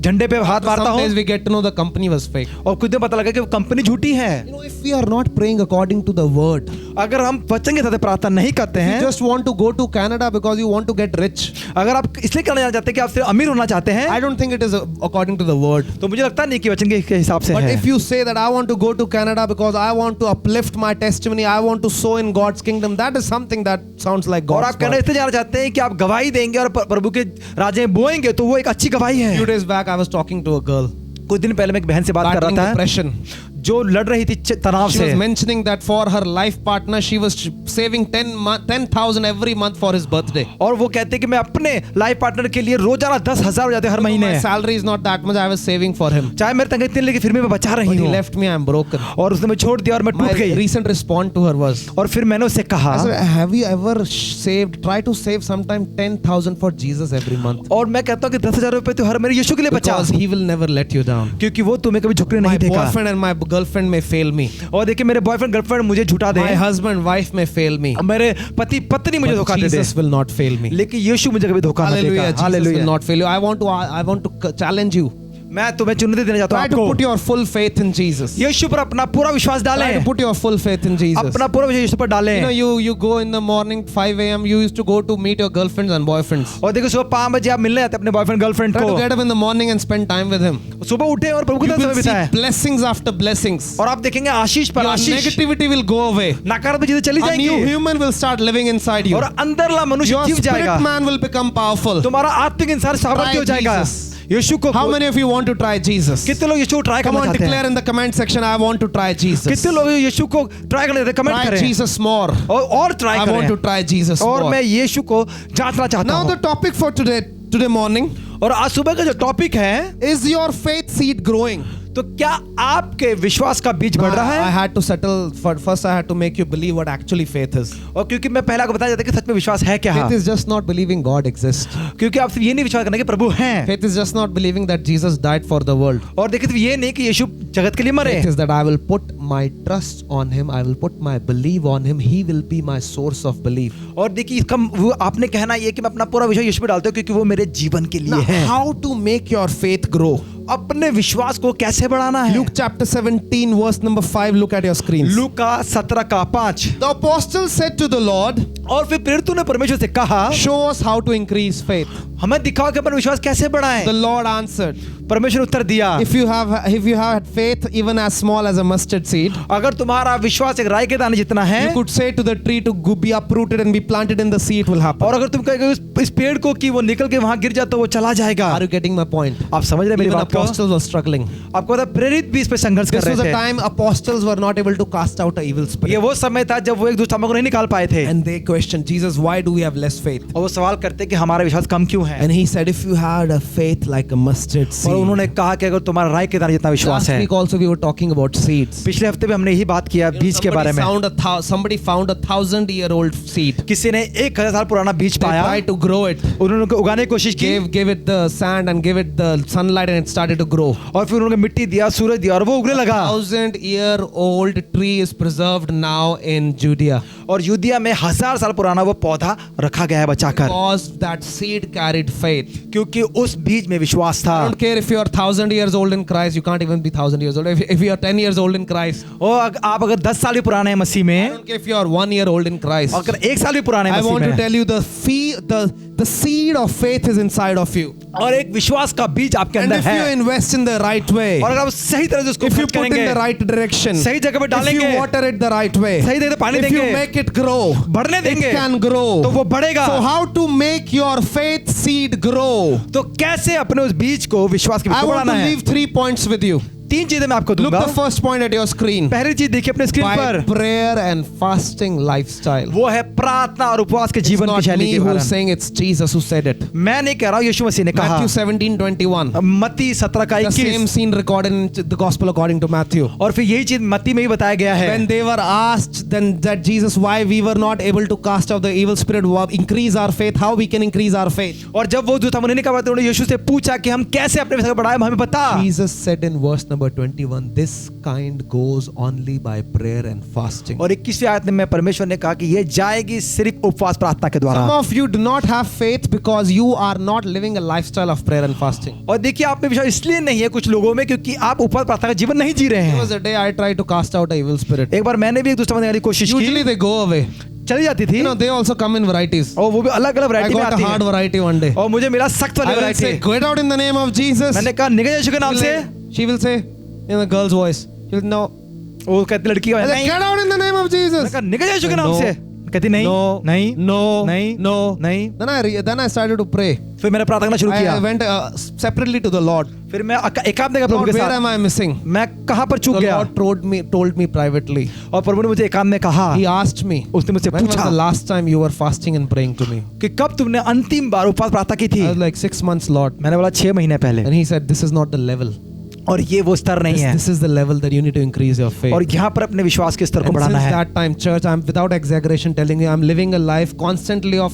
झंडे पे हाथ मारता Some days हूँ। we get to know the company was fake. और कुछ दिन पता लगा कि वो कंपनी झूठी है। If we are not praying according to the word, अगर हम वचन के साथ प्रार्थना नहीं करते you हैं, just want to go to Canada because you want to get rich. अगर आप इसलिए करना जाना चाहते हैं कि आप सिर्फ अमीर होना चाहते हैं, I don't think it is according to the word. तो मुझे लगता नहीं कि वचन के हिसाब से But है। if you say that I want to go to Canada because I want to uplift my testimony, I want to sow in God's kingdom, that is something that sounds like और God's आप कहना word. इसलिए जाना चाहते हैं कि आप गवाही देंगे और प्रभु के राज्य में बोएंगे, तो वो एक अच्छी गवाही है। Few days back I was talking to a girl कुछ दिन पहले मैं एक बहन से बात कर battling रहा था depression. जो लड़ रही थी तनाव She से। was mentioning that for her life partner she was saving 10,000 every month for his birthday. और वो कहते हैं कि मैं अपने लाइफ पार्टनर के लिए रोजाना 10,000 हो जाते हर महीने। My salary is not that much, I was saving for him. चाहे मेरे तनख्वाह इतनी लेकिन फिर भी मैं बचा रही But he हूँ। left me, I am broken. और उसने मुझे छोड़ दिया और मैं My टूट गई। recent response to her was, और फिर मैंने उससे कहा, I said, have you ever try to save sometime 10,000 for Jesus every month? और मैं कहता हूँ कि 10,000 रुपए तो हर मेरे यीशु के लिए बचा, Because he will never let you down. क्योंकि वो तुम्हें कभी झुकने My नहीं देगा। boyfriend and my girlfriend may fail me. और देखिए मेरे बॉयफ्रेंड गर्लफ्रेंड मुझे झूठा दे, My husband, wife may fail me. मेरे पति पत्नी मुझे But धोखा दे दे, Jesus will not fail me. लेकिन यीशु मुझे कभी धोखा नहीं Hallelujah. देगा। Jesus hallelujah. will not fail you. I want to challenge you. मैं तुम्हें चुनौती देना चाहता Try हूँ to आपको, put your full faith in Jesus. यीशु पर अपना पूरा विश्वास Try to डालें, put your full faith in Jesus. अपना पूरा विश्वास यीशु पर डालें। You go in the morning 5 a.m. You used to go to meet your girlfriends and boyfriends. और देखो सुबह 5 बजे आप मिलने जाते हैं अपने बॉयफ्रेंड गर्लफ्रेंड Try to को, get up in the morning and spend time with him. सुबह उठे और प्रभु के You साथ समय will बिताएं, see blessings after blessings. और आप देखेंगे आशीष पर Your Ashish, negativity will go away. नकारात्मक चीजें चली A new जाएंगी human will start living inside you. और अंदरला मनुष्य Your जीव जाएगा, spirit man will become powerful. तुम्हारा आत्मिक इंसान सामर्थ्य हो Try जाएगा। Jesus. यीशु को How many of you want to try Jesus? कितने लोग यीशु को ट्राई Come करना on, चाहते हैं? declare in the comment section, I want to try Jesus. कितने लोग यीशु को ट्राई करना चाहते हैं? कमेंट Try करें Jesus more. और ट्राई I want to करें, try Jesus और more. मैं यीशु को जांचना चाहता Now the हूँ। topic for today morning, और आज सुबह का जो टॉपिक है, is your faith seed growing? तो क्या आपके विश्वास का बीज बढ़ रहा I है? had to settle first I had to make you believe what actually faith is. और क्योंकि मैं पहले आपको बताया जाता है कि सच में विश्वास है क्या, Faith is just not believing God exists. क्योंकि आप सिर्फ ये नहीं विश्वास करना कि प्रभु हैं, Faith is just not believing that Jesus died for the world. और देखिए सिर्फ ये नहीं कि यीशु जगत के लिए मरे, Faith is that I will put my trust on him, I will put my belief on him, he will be my source of belief. और देखिए इसका वो आपने कहना ये कि मैं अपना पूरा विश्वास यीशु पे डालता हूँ क्योंकि वो मेरे जीवन के लिए Now, है। how to make your faith grow? अपने विश्वास को कैसे बढ़ाना है? Luke chapter 17 verse number 5, look at your screens. Luka 17:5। The apostle said to the Lord, और फिर प्रेरितों ने परमेश्वर से कहा, show us how to increase faith. हमें दिखाओ कि अपना विश्वास कैसे बढ़ाएं। The Lord answered, परमेश्वर ने उत्तर दिया, if you have faith even as small as a mustard seed, अगर तुम्हारा विश्वास एक राई के दाने जितना है, you could say to the tree to be uprooted and be planted in the sea, it will happen. और अगर तुम कहोगे इस पेड़ को कि वो निकल के वहां गिर जाए तो वो चला जाएगा। Are you getting my point? आप समझ रहे मेरी Even बात को? apostles were struggling. आपको पता है, प्रेरित भी इस पे संघर्ष कर This was रहे a थे। time apostles were not able to cast out an evil ये spirit. वो समय था जब वो एक दुष्ट आत्मा को नहीं निकाल पाए थे, And they questioned Jesus, why do we have less faith? और वो सवाल करते कि हमारा विश्वास कम क्यों है। And he said, if you had a faith like a mustard और seed. उन्होंने कहा कि अगर तुम्हारा राई के दाने जितना विश्वास Last है। week also we were talking about seeds. पिछले हफ्ते भी हमने यही बात किया बीज के बारे में। Somebody found a 1,000-year-old seed. किसी ने 1000 साल पुराना बीज They पाया, tried to grow it. उन्होंने उनको उगाने की कोशिश की, Gave it the sand and gave it the sunlight and it started to grow. और फिर उन्होंने मिट्टी दिया, सूरज दिया और वो उगने लगा। 1,000-year-old tree is preserved now in Judea. और यूदिया में 1000 साल पुराना वो पौधा रखा गया है बचाकर, Because that seed carried faith. क्योंकि उस बीज में विश्वास था। I don't care if you are 1,000 years old in Christ, you can't even be 1,000 years old. If you are 10 years old in Christ, और आप अगर 10 साल भी पुराने हैं मसीह I में, don't care if you are 1 year old in Christ. अगर 1 साल भी पुराने हैं I मसीह want to में, tell you the seed of faith is inside of you. और एक विश्वास का बीज आपके And अंदर if you है, invest in the right way, और अगर आप सही तरह से उसको if you खर्च put in करेंगे, the right direction, सही जगह पे if you डालेंगे, water it the right way, सही जगह पे पानी if you देंगे, make it grow, बढ़ने it देंगे, can grow. तो वो बढ़ेगा। So how to make your faith seed grow? तो कैसे अपने उस बीज को विश्वास के बीज I को want बढ़ाना to है? leave 3 points with you. 3 चीजें मैं आपको Look दूंगा। the first point at your screen. पहली चीज देखिए अपने स्क्रीन By पर, prayer and fasting lifestyle. वो है प्रार्थना और उपवास के It's जीवन की not शैली me के who's कारण। saying, it's Jesus who said it. मैं नहीं कह रहा हूँ, यीशु मसीह ने कहा। Matthew 17:21. मत्ती 17 का The same 21। scene recorded in the Gospel according to Matthew. और फिर यही चीज मत्ती में ही बताया गया है। When they were asked then that Jesus why we were not able to cast out the evil spirit, increase our faith, how we can increase our faith. और जब वो जो था उन्होंने कहा, उन्होंने यीशु से पूछा कि हम कैसे अपने विश्वास को बढ़ाएं, हमें बता। Jesus said in verse number 21, this kind goes only by prayer and fasting. और 21वीं आयत में परमेश्वर ने कहा कि ये जाएगी सिर्फ उपवास प्रार्थना के Some द्वारा। of you do not have faith because you are not living a lifestyle of prayer and fasting. और देखिए आप में विश्वास इसलिए नहीं है कुछ लोगों में क्योंकि आप उपवास प्रार्थना का जीवन नहीं जी रहे There हैं। was a day I tried to cast out an evil spirit. एक बार मैंने भी एक दुष्ट बनने की कोशिश Usually की, they go away. चली जाती थी। You know, they also come in varieties. और वो भी अलग अलग I वैरायटी में got a आती hard है। variety one day. और मुझे मिला सख्त वाली I will variety. say, get out in the name of Jesus. मैंने कहा निकल यीशु के नाम से। She will say in the girl's voice, she will no. वो कहती लड़की का I said, नहीं। get out in the name of मैंने Jesus. कहा निकल यीशु के नाम No. से। कहती नहीं No, नहीं no, नहीं no. नहीं। Then I started to pray. फिर मैंने प्रार्थना करना शुरू I किया। went separately to the Lord. फिर मैं एकांत में प्रभु Lord, के where साथ, am I missing? मैं कहाँ पर चूक The गया। Lord told me privately. और प्रभु ने मुझे एकांत में कहा, He asked me, उसने मुझसे when was पूछा the last time you were fasting and praying to me? कि कब तुमने अंतिम बार उपवास प्रार्थना की थी। I was like 6 months, Lord. मैंने बोला 6 महीने पहले। And he said, this is not the level. और ये वो स्तर नहीं है। This is the level that you need to increase your faith. और यहाँ पर अपने विश्वास के स्तर को And बढ़ाना since है। that time, church, I'm without exaggeration telling you, I'm living a life constantly of,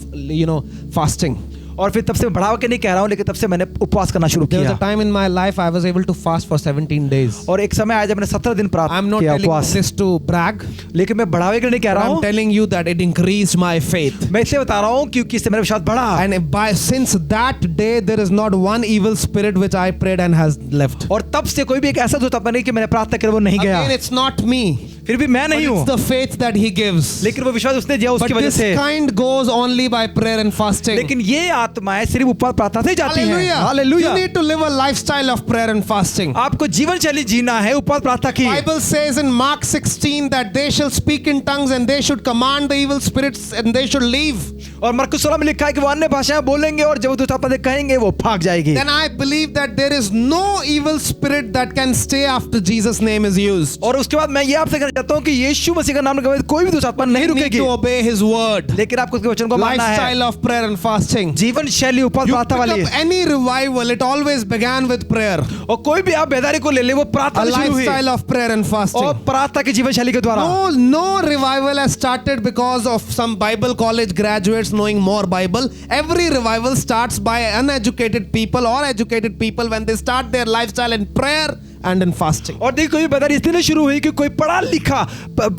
fasting. और फिर तब से मैं बढ़ावा के नहीं कह रहा हूँ, लेकिन तब से मैंने उपवास करना शुरू There was किया। a time in my life I was able to fast for 17 days. और एक समय आया जब मैंने 17 दिन I'm प्रार्थना not किया telling you उपवास। this to brag. लेकिन मैं बढ़ावे के लिए नहीं कह रहा I'm हूँ, telling you that it increased my faith. मैं इसलिए बता रहा हूँ क्योंकि इससे मेरा विश्वास बढ़ा। And since that day, there is not one evil spirit which I prayed and has left. और तब से कोई भी एक ऐसा दूत नहीं कि मैंने प्रार्थना करी वो नहीं गया। Again, it's not me. फिर भी मैं But नहीं it's हूँ, the faith that he gives. लेकिन वो विश्वास उसने दिया But उसकी वजह this से। kind goes only by prayer and fasting. लेकिन ये आत्माएं सिर्फ उपवास प्रार्थना से ही जाती हैं। Hallelujah. You hallelujah. need to live a lifestyle of prayer and fasting. आपको जीवन शैली जीना है उपवास प्रार्थना की। Bible says in Mark 16 that they shall speak in tongues and they should command the evil spirits and they should leave. और मरकुस 16 में लिखा है कि वो अन्य भाषाएं बोलेंगे और जब वो दूत आत्मा कहेंगे वो भाग जाएगी। Then I believe that there is no evil spirit that can stay after Jesus' name is used. और उसके बाद मैं ये आपसे कहना चाहता हूँ कि यीशु मसीह का नाम लेकर कोई भी दूत आत्मा नहीं You need रुकेगी, to obey his word. लेकिन आपको उसके वचन को मानना है। Lifestyle of prayer and fasting. जीवन शैली उपवास You प्रार्थना pick वाली up है। any revival, it always began with prayer. और कोई भी आप बेदारी को ले ले वो प्रार्थना A से शुरू हुई lifestyle of prayer and fasting. और प्रार्थना की जीवन शैली के द्वारा। No revival has started because of some Bible college graduates knowing more Bible. Every revival starts by uneducated people or educated people when they start their lifestyle in prayer and in fasting. और देखिए कोई बेदारी इसलिए शुरू हुई कि कोई पढ़ा लिखा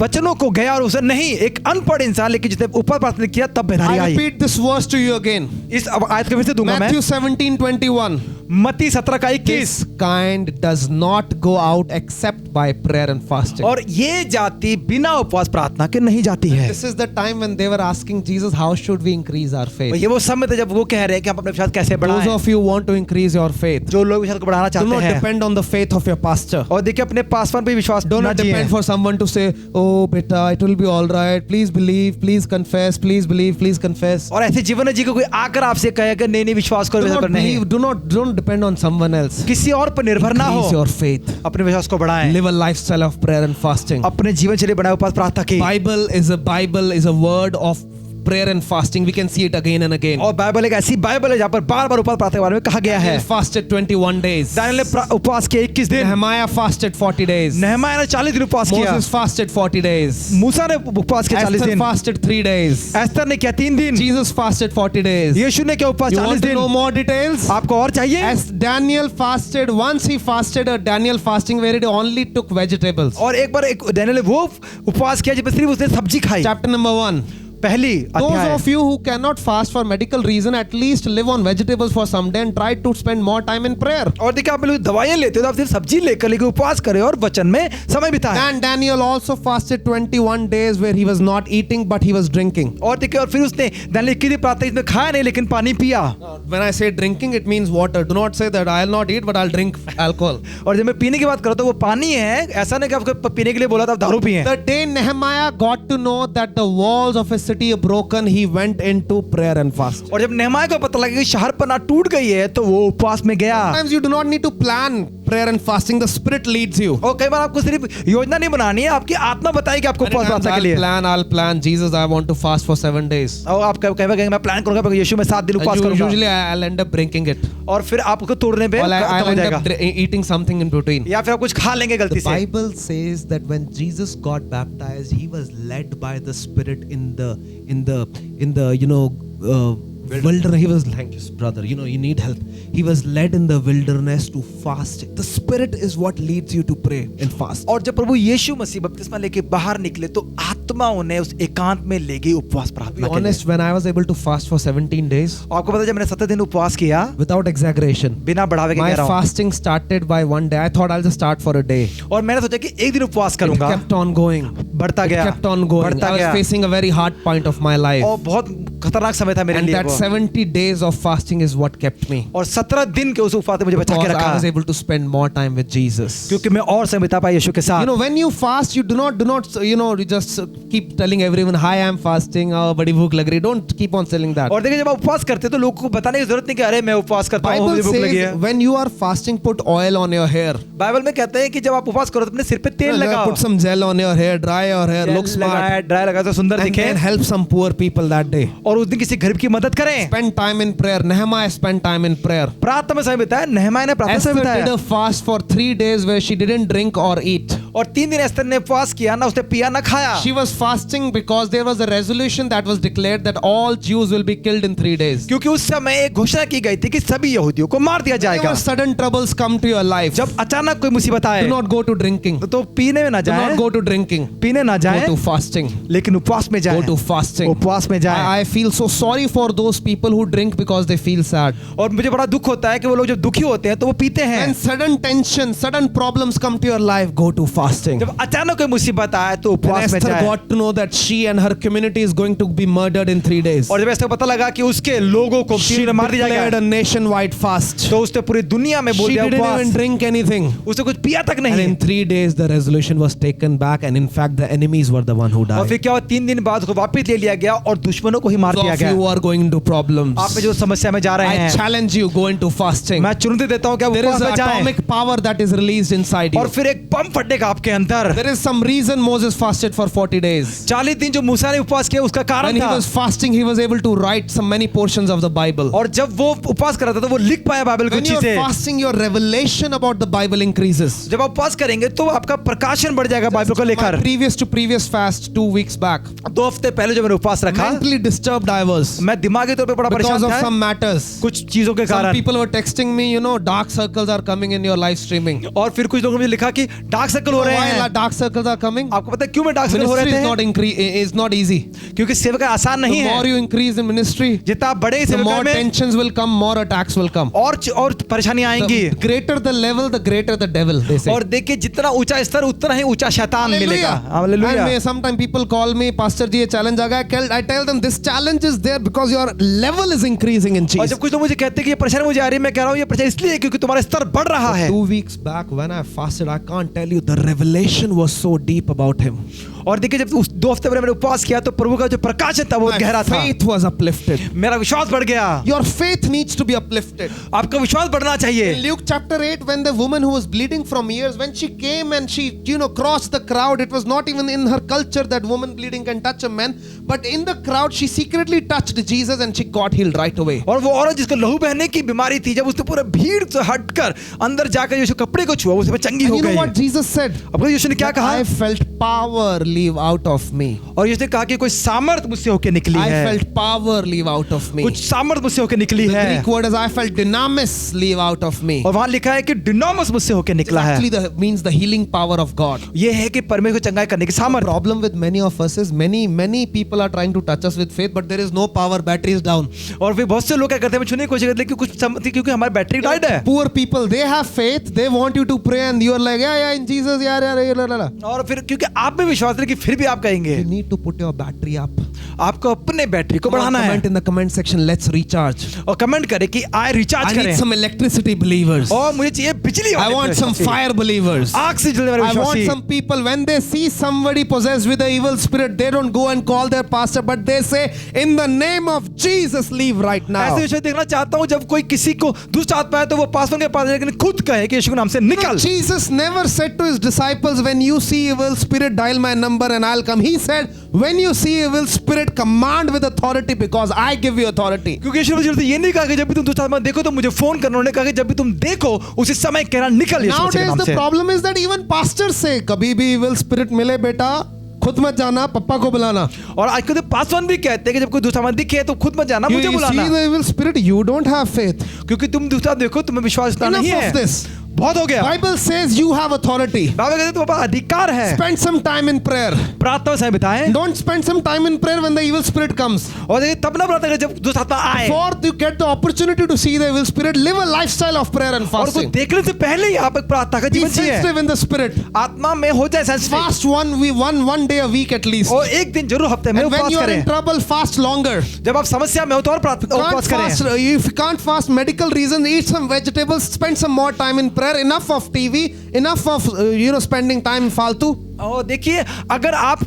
वचनों को गया और उसे नहीं, एक अनपढ़ इंसान लेकिन जिसने उपवास प्रार्थना किया तब बेदारी I I. repeat this verse to you again. इस आयत को फिर से दूंगा मैं। Matthew 17:21. मत्ती 17 का 21। This kind does not go out except by prayer and fasting. और ये जाति बिना उपवास प्रार्थना के नहीं जाती है। This is the time when they were asking Jesus, how should we increase our और faith? ये वो समय था जब वो कह रहे हैं कि हम अपने विश्वास कैसे Those बढ़ाएं। of you who want to increase your faith, जो लोग विश्वास को बढ़ाना do चाहते not हैं depend on the faith of your pastor. और देखिए अपने पासवान पे विश्वास Do ना not जिएं। depend for someone to say, oh beta, it will be all right. Please believe, please confess, please believe, please confess. और ऐसे जीवन जी को कोई आकर आपसे कहे कि नहीं नहीं विश्वास करो, Do विश्वास not पर नहीं, believe, don't depend on someone else. किसी और पर निर्भर ना Increase हो, your faith. अपने विश्वास को बढ़ाएं, Live a lifestyle of prayer and fasting. अपने जीवन शैली बनाए उपवास प्रार्थना की। Bible is a word of prayer and fasting. We can see it again and again. और बाइबल एक ऐसी बाइबल है जहाँ पर बार बार उपवास प्रार्थना के बारे में कहा गया है। Daniel fasted 21 days. दानियेल ने उपवास किए 21 दिन, Nehemiah fasted 40 days. नहमाया ने 40 दिन उपवास किया, Moses fasted 40 days. मूसा ने उपवास किया 40 Esther दिन, fasted 3 days. एस्तर ने किया 3 दिन, Jesus fasted 40 days. यीशु ने किया उपवास You 40 want to दिन। know more details? आपको और चाहिए? As Daniel fasted, once he fasted a Daniel fasting where he only took vegetables. और एक बार एक दानियेल ने वो उपवास किया जिसमें सिर्फ उसने सब्जी खाई। Chapter number 1. पहली Those अध्याय। of you who cannot fast for medical reason, at least live on vegetables for some day and try to spend more time in prayer. और देखिए आप लोग दवाइयाँ लेते हो तो आप सिर्फ सब्जी लेकर लेके उपवास करें और वचन में समय बिताएं। And Daniel also fasted 21 days where he was not eating but he was drinking. और देखिए और फिर उसने दानियेल की प्रार्थना इसमें खाया नहीं लेकिन पानी पिया। When I say drinking, it means water. Do not say that I'll not eat but I'll drink alcohol. और जब मैं पीने की बात करता तो वो पानी है, ऐसा नहीं कि आपको पीने के लिए बोला था आप दारू पिए। The day Nehemiah got to know that the walls of his city are broken, he went into prayer and fast. और जब नहमाया को पता लगा कि शहर पर ना टूट गई है तो वो उपवास में गया। Sometimes you do not need to plan prayer and fasting, the Spirit leads you. और कई बार आपको सिर्फ योजना नहीं बनानी है, आपकी आत्मा बताएगी आपको Many उपवास times प्रार्थना के लिए। I'll plan. Jesus, I want to fast for 7 days. और आप कहेंगे मैं प्लान करूंगा यीशु में 7 दिन उपवास करूंगा, Usually I'll end up breaking it. और फिर आपको तोड़ने पे Or I'll खत्म हो end जाएगा, up eating something in between. या फिर आप कुछ खा लेंगे गलती The से। Bible says that when Jesus got baptized, he was led by the Spirit in the wilderness. He was like, brother, you need help. He was led in the wilderness to fast. The Spirit is what leads you to pray and fast. और जब प्रभु यीशु मसीह बपतिस्मा लेके बाहर निकले तो आत्मा उन्हें उस एकांत में ले गई उपवास To be प्रार्थना के लिए। honest, when I was able to fast for 17 days, आपको पता है जब मैंने 17 दिन उपवास किया, without exaggeration, बिना बढ़ावे के my कह रहा हूँ, fasting started by one day. I thought I'll just start for a day. और मैंने सोचा कि एक दिन उपवास It करूंगा, kept on going. बढ़ता It गया, kept on going. बढ़ता I was गया, facing a very hard point of my life. और बहुत खतरनाक समय था मेरे And लिए that वो। 70 days of fasting is what kept me. और 17 दिन के उस उपवास ने मुझे बचा के Because I was रखा, able to spend more time with Jesus. क्योंकि मैं और समय बिता पाया यीशु के You साथ। know, when you fast, you do not, you just keep telling everyone, hi, I'm fasting. Oh, बड़ी भूख लग रही. Don't keep on telling that. और देखिए जब आप उपवास करते हैं तो लोगों को बताने की जरूरत नहीं कि अरे मैं उपवास करता हूँ, Bible मुझे भूख लगी says है। when you are fasting, put oil on your hair. Bible में कहते हैं कि जब आप उपवास करो तो अपने सिर पे तेल लगाओ, Put some gel on your hair, dry your hair, look smart. Dry लगा तो सुंदर And दिखे, then help some poor people that day. और उस दिन किसी गरीब की मदद करें। Spend time in prayer. Nehemiah spent time in prayer. प्रार्थना में समय बिताया, नेहमाया ने प्रार्थना Esther में did बिताया, a fast for 3 days where she didn't drink or eat. और 3 दिन एस्तर ने उपवास किया, ना उसने पिया ना खाया। She was fasting because there was a resolution that was declared that all Jews will be killed in 3 days. क्योंकि उस समय एक घोषणा की गई थी कि सभी यहूदियों को मार दिया जाएगा। Whenever sudden troubles come to your life, जब अचानक कोई मुसीबत आए do not go to drinking. तो पीने में ना Do जाए, not go to drinking. पीने ना Go जाए, to fasting. लेकिन उपवास में जाए, Go to fasting. उपवास में जाए। I feel so sorry for those people who drink because they feel sad. और मुझे बड़ा दुख होता है कि वो लोग जब दुखी होते हैं तो वो पीते हैं। When sudden tension, sudden problems come to your life, go to fasting. जब अचानक कोई मुसीबत आए तो When उपवास में Esther जाए। got to know that she and her community is going to be murdered in 3 days, और जब ऐसा पता लगा कि उसके लोगों को she तीन में मार दिया declared जाएगा, a nationwide fast. तो उसने पूरी दुनिया में बोल She दिया didn't even उपवास। drink anything. उसने कुछ पिया तक And नहीं। in 3 days, the resolution was taken back, and in fact, the enemies were the one who और फिर died. क्या हुआ, 3 दिन बाद उसको वापस ले लिया गया और दुश्मनों को ही मार Those दिया of you who गया। are going into problems, आप में जो समस्या में जा रहे I हैं, challenge you, go into fasting. मैं चुनौती देता हूँ कि आप There उपवास is में जाएं, atomic power that is released inside और you. फिर एक बम फटेगा आपके अंदर। There is some reason Moses fasted for 40 days. 40 दिन जो मूसा ने उपवास किया उसका When कारण he था, was fasting, he was able to write some many portions of the Bible. और जब वो उपवास कर रहा था तो वो लिख पाया बाइबल को When you चीजें। are fasting, your revelation about the Bible increases. जब आप उपवास करेंगे तो आपका प्रकाशन बढ़ जाएगा बाइबल को My लेकर। previous to previous fast 2 weeks back, 2 हफ्ते पहले जो मैंने उपवास रखा, mentally disturbed I was मैं दिमागी तौर पे बड़ा because परेशान of था some matters. कुछ चीजों के Some कारण। people were texting me, dark circles are coming in your live streaming. और फिर कुछ लोगों ने मुझे लिखा कि डार्क सर्कल हो रहे Why हैं। dark circles are coming? आपको पता है क्यों में डार्क सर्कल हो Ministry रहे is not थे? is not easy. क्योंकि सेवका आसान नहीं The more है। you increase in ministry, जितना आप बढ़े the more सेवका में tensions will come, more attacks will come. और परेशानियां आएंगी। The greater the level, the greater the devil, they say. और देखिए जितना ऊंचा स्तर उतना ही ऊंचा शैतान मिलेगा। Hallelujah. And sometimes people call me, Pastor जी ये challenge आ गया। I tell them this challenge is there because your level is increasing in और Jesus. जब कुछ लोग मुझे कहते हैं कि ये परेशानी मुझे आ रही है, मैं कह रहा हूँ ये परेशानी इसलिए है क्योंकि तुम्हारा स्तर बढ़ रहा है। 2 weeks back when I fasted, I can't tell you, the revelation was so deep about him. और देखिए जब उस 2 हफ्ते पहले मैंने उपवास किया तो प्रभु का जो प्रकाशन था वो My गहरा था। faith was uplifted. मेरा विश्वास बढ़ गया। Your faith needs to be uplifted. आपका विश्वास बढ़ना चाहिए। In Luke chapter 8, when the woman who was bleeding from years, when she came and she, crossed the crowd, it was not even in her culture that woman bleeding can touch a man, but in the crowd, she secretly touched Jesus and she got healed right away. और वो औरत जिसको लहू बहने की बीमारी थी, जब उसने पूरे भीड़ से हटकर अंदर जाकर यीशु कपड़े को छुआ, उसमें चंगी And हो you know गई। what Jesus said? अब यीशु ने क्या That कहा? I felt power leave out of me. और यीशु ने कहा कि कोई सामर्थ मुझसे होकर निकली I है। felt power leave out of me. कुछ सामर्थ मुझसे होकर निकली The है। Greek word is I felt dynamis leave out of me. और वहां लिखा है कि डिनामस मुझसे होकर निकला है। Actually, means the healing power of God. ये है कि परमेश्वर को चंगाई करने की The सामर्थ। problem with many of us is many people are trying to touch us with faith, but there is no power. Battery is down. और फिर बहुत से लोग क्या करते हैं, छूने की कोशिश करते हैं कि क्योंकि हमारी बैटरी डाइड है। Poor people, they have faith. They want you to pray, and you are like, yeah, in Jesus, yeah. और फिर क्योंकि आप में विश्वास है कि फिर भी आप कहेंगे। You need to put your battery up. आपको अपने बैटरी को बढ़ाना है। Comment in the comment section, let's recharge. और कमेंट करें कि आए I रिचार्ज need करें। some electricity believers. और मुझे चाहिए बिजली I वाले want some विश्वासी। fire believers. आग से जलने वाले I want विश्वासी। some people, when they see somebody possessed with an evil spirit, they don't go and call their pastor, but they say, in the name of Jesus, leave right now. ऐसे विषय देखना चाहता हूँ जब कोई किसी को दुष्ट आत्मा है तो वो पास के पास लेकिन खुद कहे कि यीशु के नाम से निकल। Jesus never said to his disciples, when you see evil spirit, dial my number and I'll come. He said, when you see evil spirit, command with authority because I give you authority. क्योंकि यीशु ने ये नहीं कहा कि जब भी तुम दुष्ट आत्मा देखो तो मुझे फोन करना, उन्होंने कहा कि जब भी तुम देखो उसी समय कहना निकल यीशु के Nowadays नाम the से। problem is that even pastors say, कभी भी evil spirit मिले बेटा, खुद मत जाना, पप्पा को बुलाना. और आजकल तो पासवान भी कहते हैं कि जब कोई दूसरा आत्मा दिखे तो खुद मत जाना, You मुझे see बुलाना, the evil spirit, you don't have faith. क्योंकि तुम दूसरा देखो तुम्हें विश्वास Enough नहीं है। of this. बहुत हो गया। Bible says you have authority. Bible कहते हैं तुम्हारे पास अधिकार है। Spend some time in prayer. प्रार्थना में समय बिताएं। Don't spend some time in prayer when the evil spirit comes. और देखिए तब ना प्रार्थना करें जब दुष्ट आत्मा आए। Fourth, you get the opportunity to see the evil spirit. Live a lifestyle of prayer and और उसको fasting. देखने से पहले ही आप एक प्रार्थना का Be जीवन जिए। sensitive in the spirit. आत्मा में हो जाए sensitive। Fast one day a week at least. और एक दिन जरूर हफ्ते में And when उपवास you are in करें। trouble, fast longer. जब आप समस्या में हो तो और उपवास Can't fast, करें। if you can't fast medical reasons, eat some vegetables, spend some more time in prayer. Enough of TV, enough of spending time फालतू. और देखिए अगर आप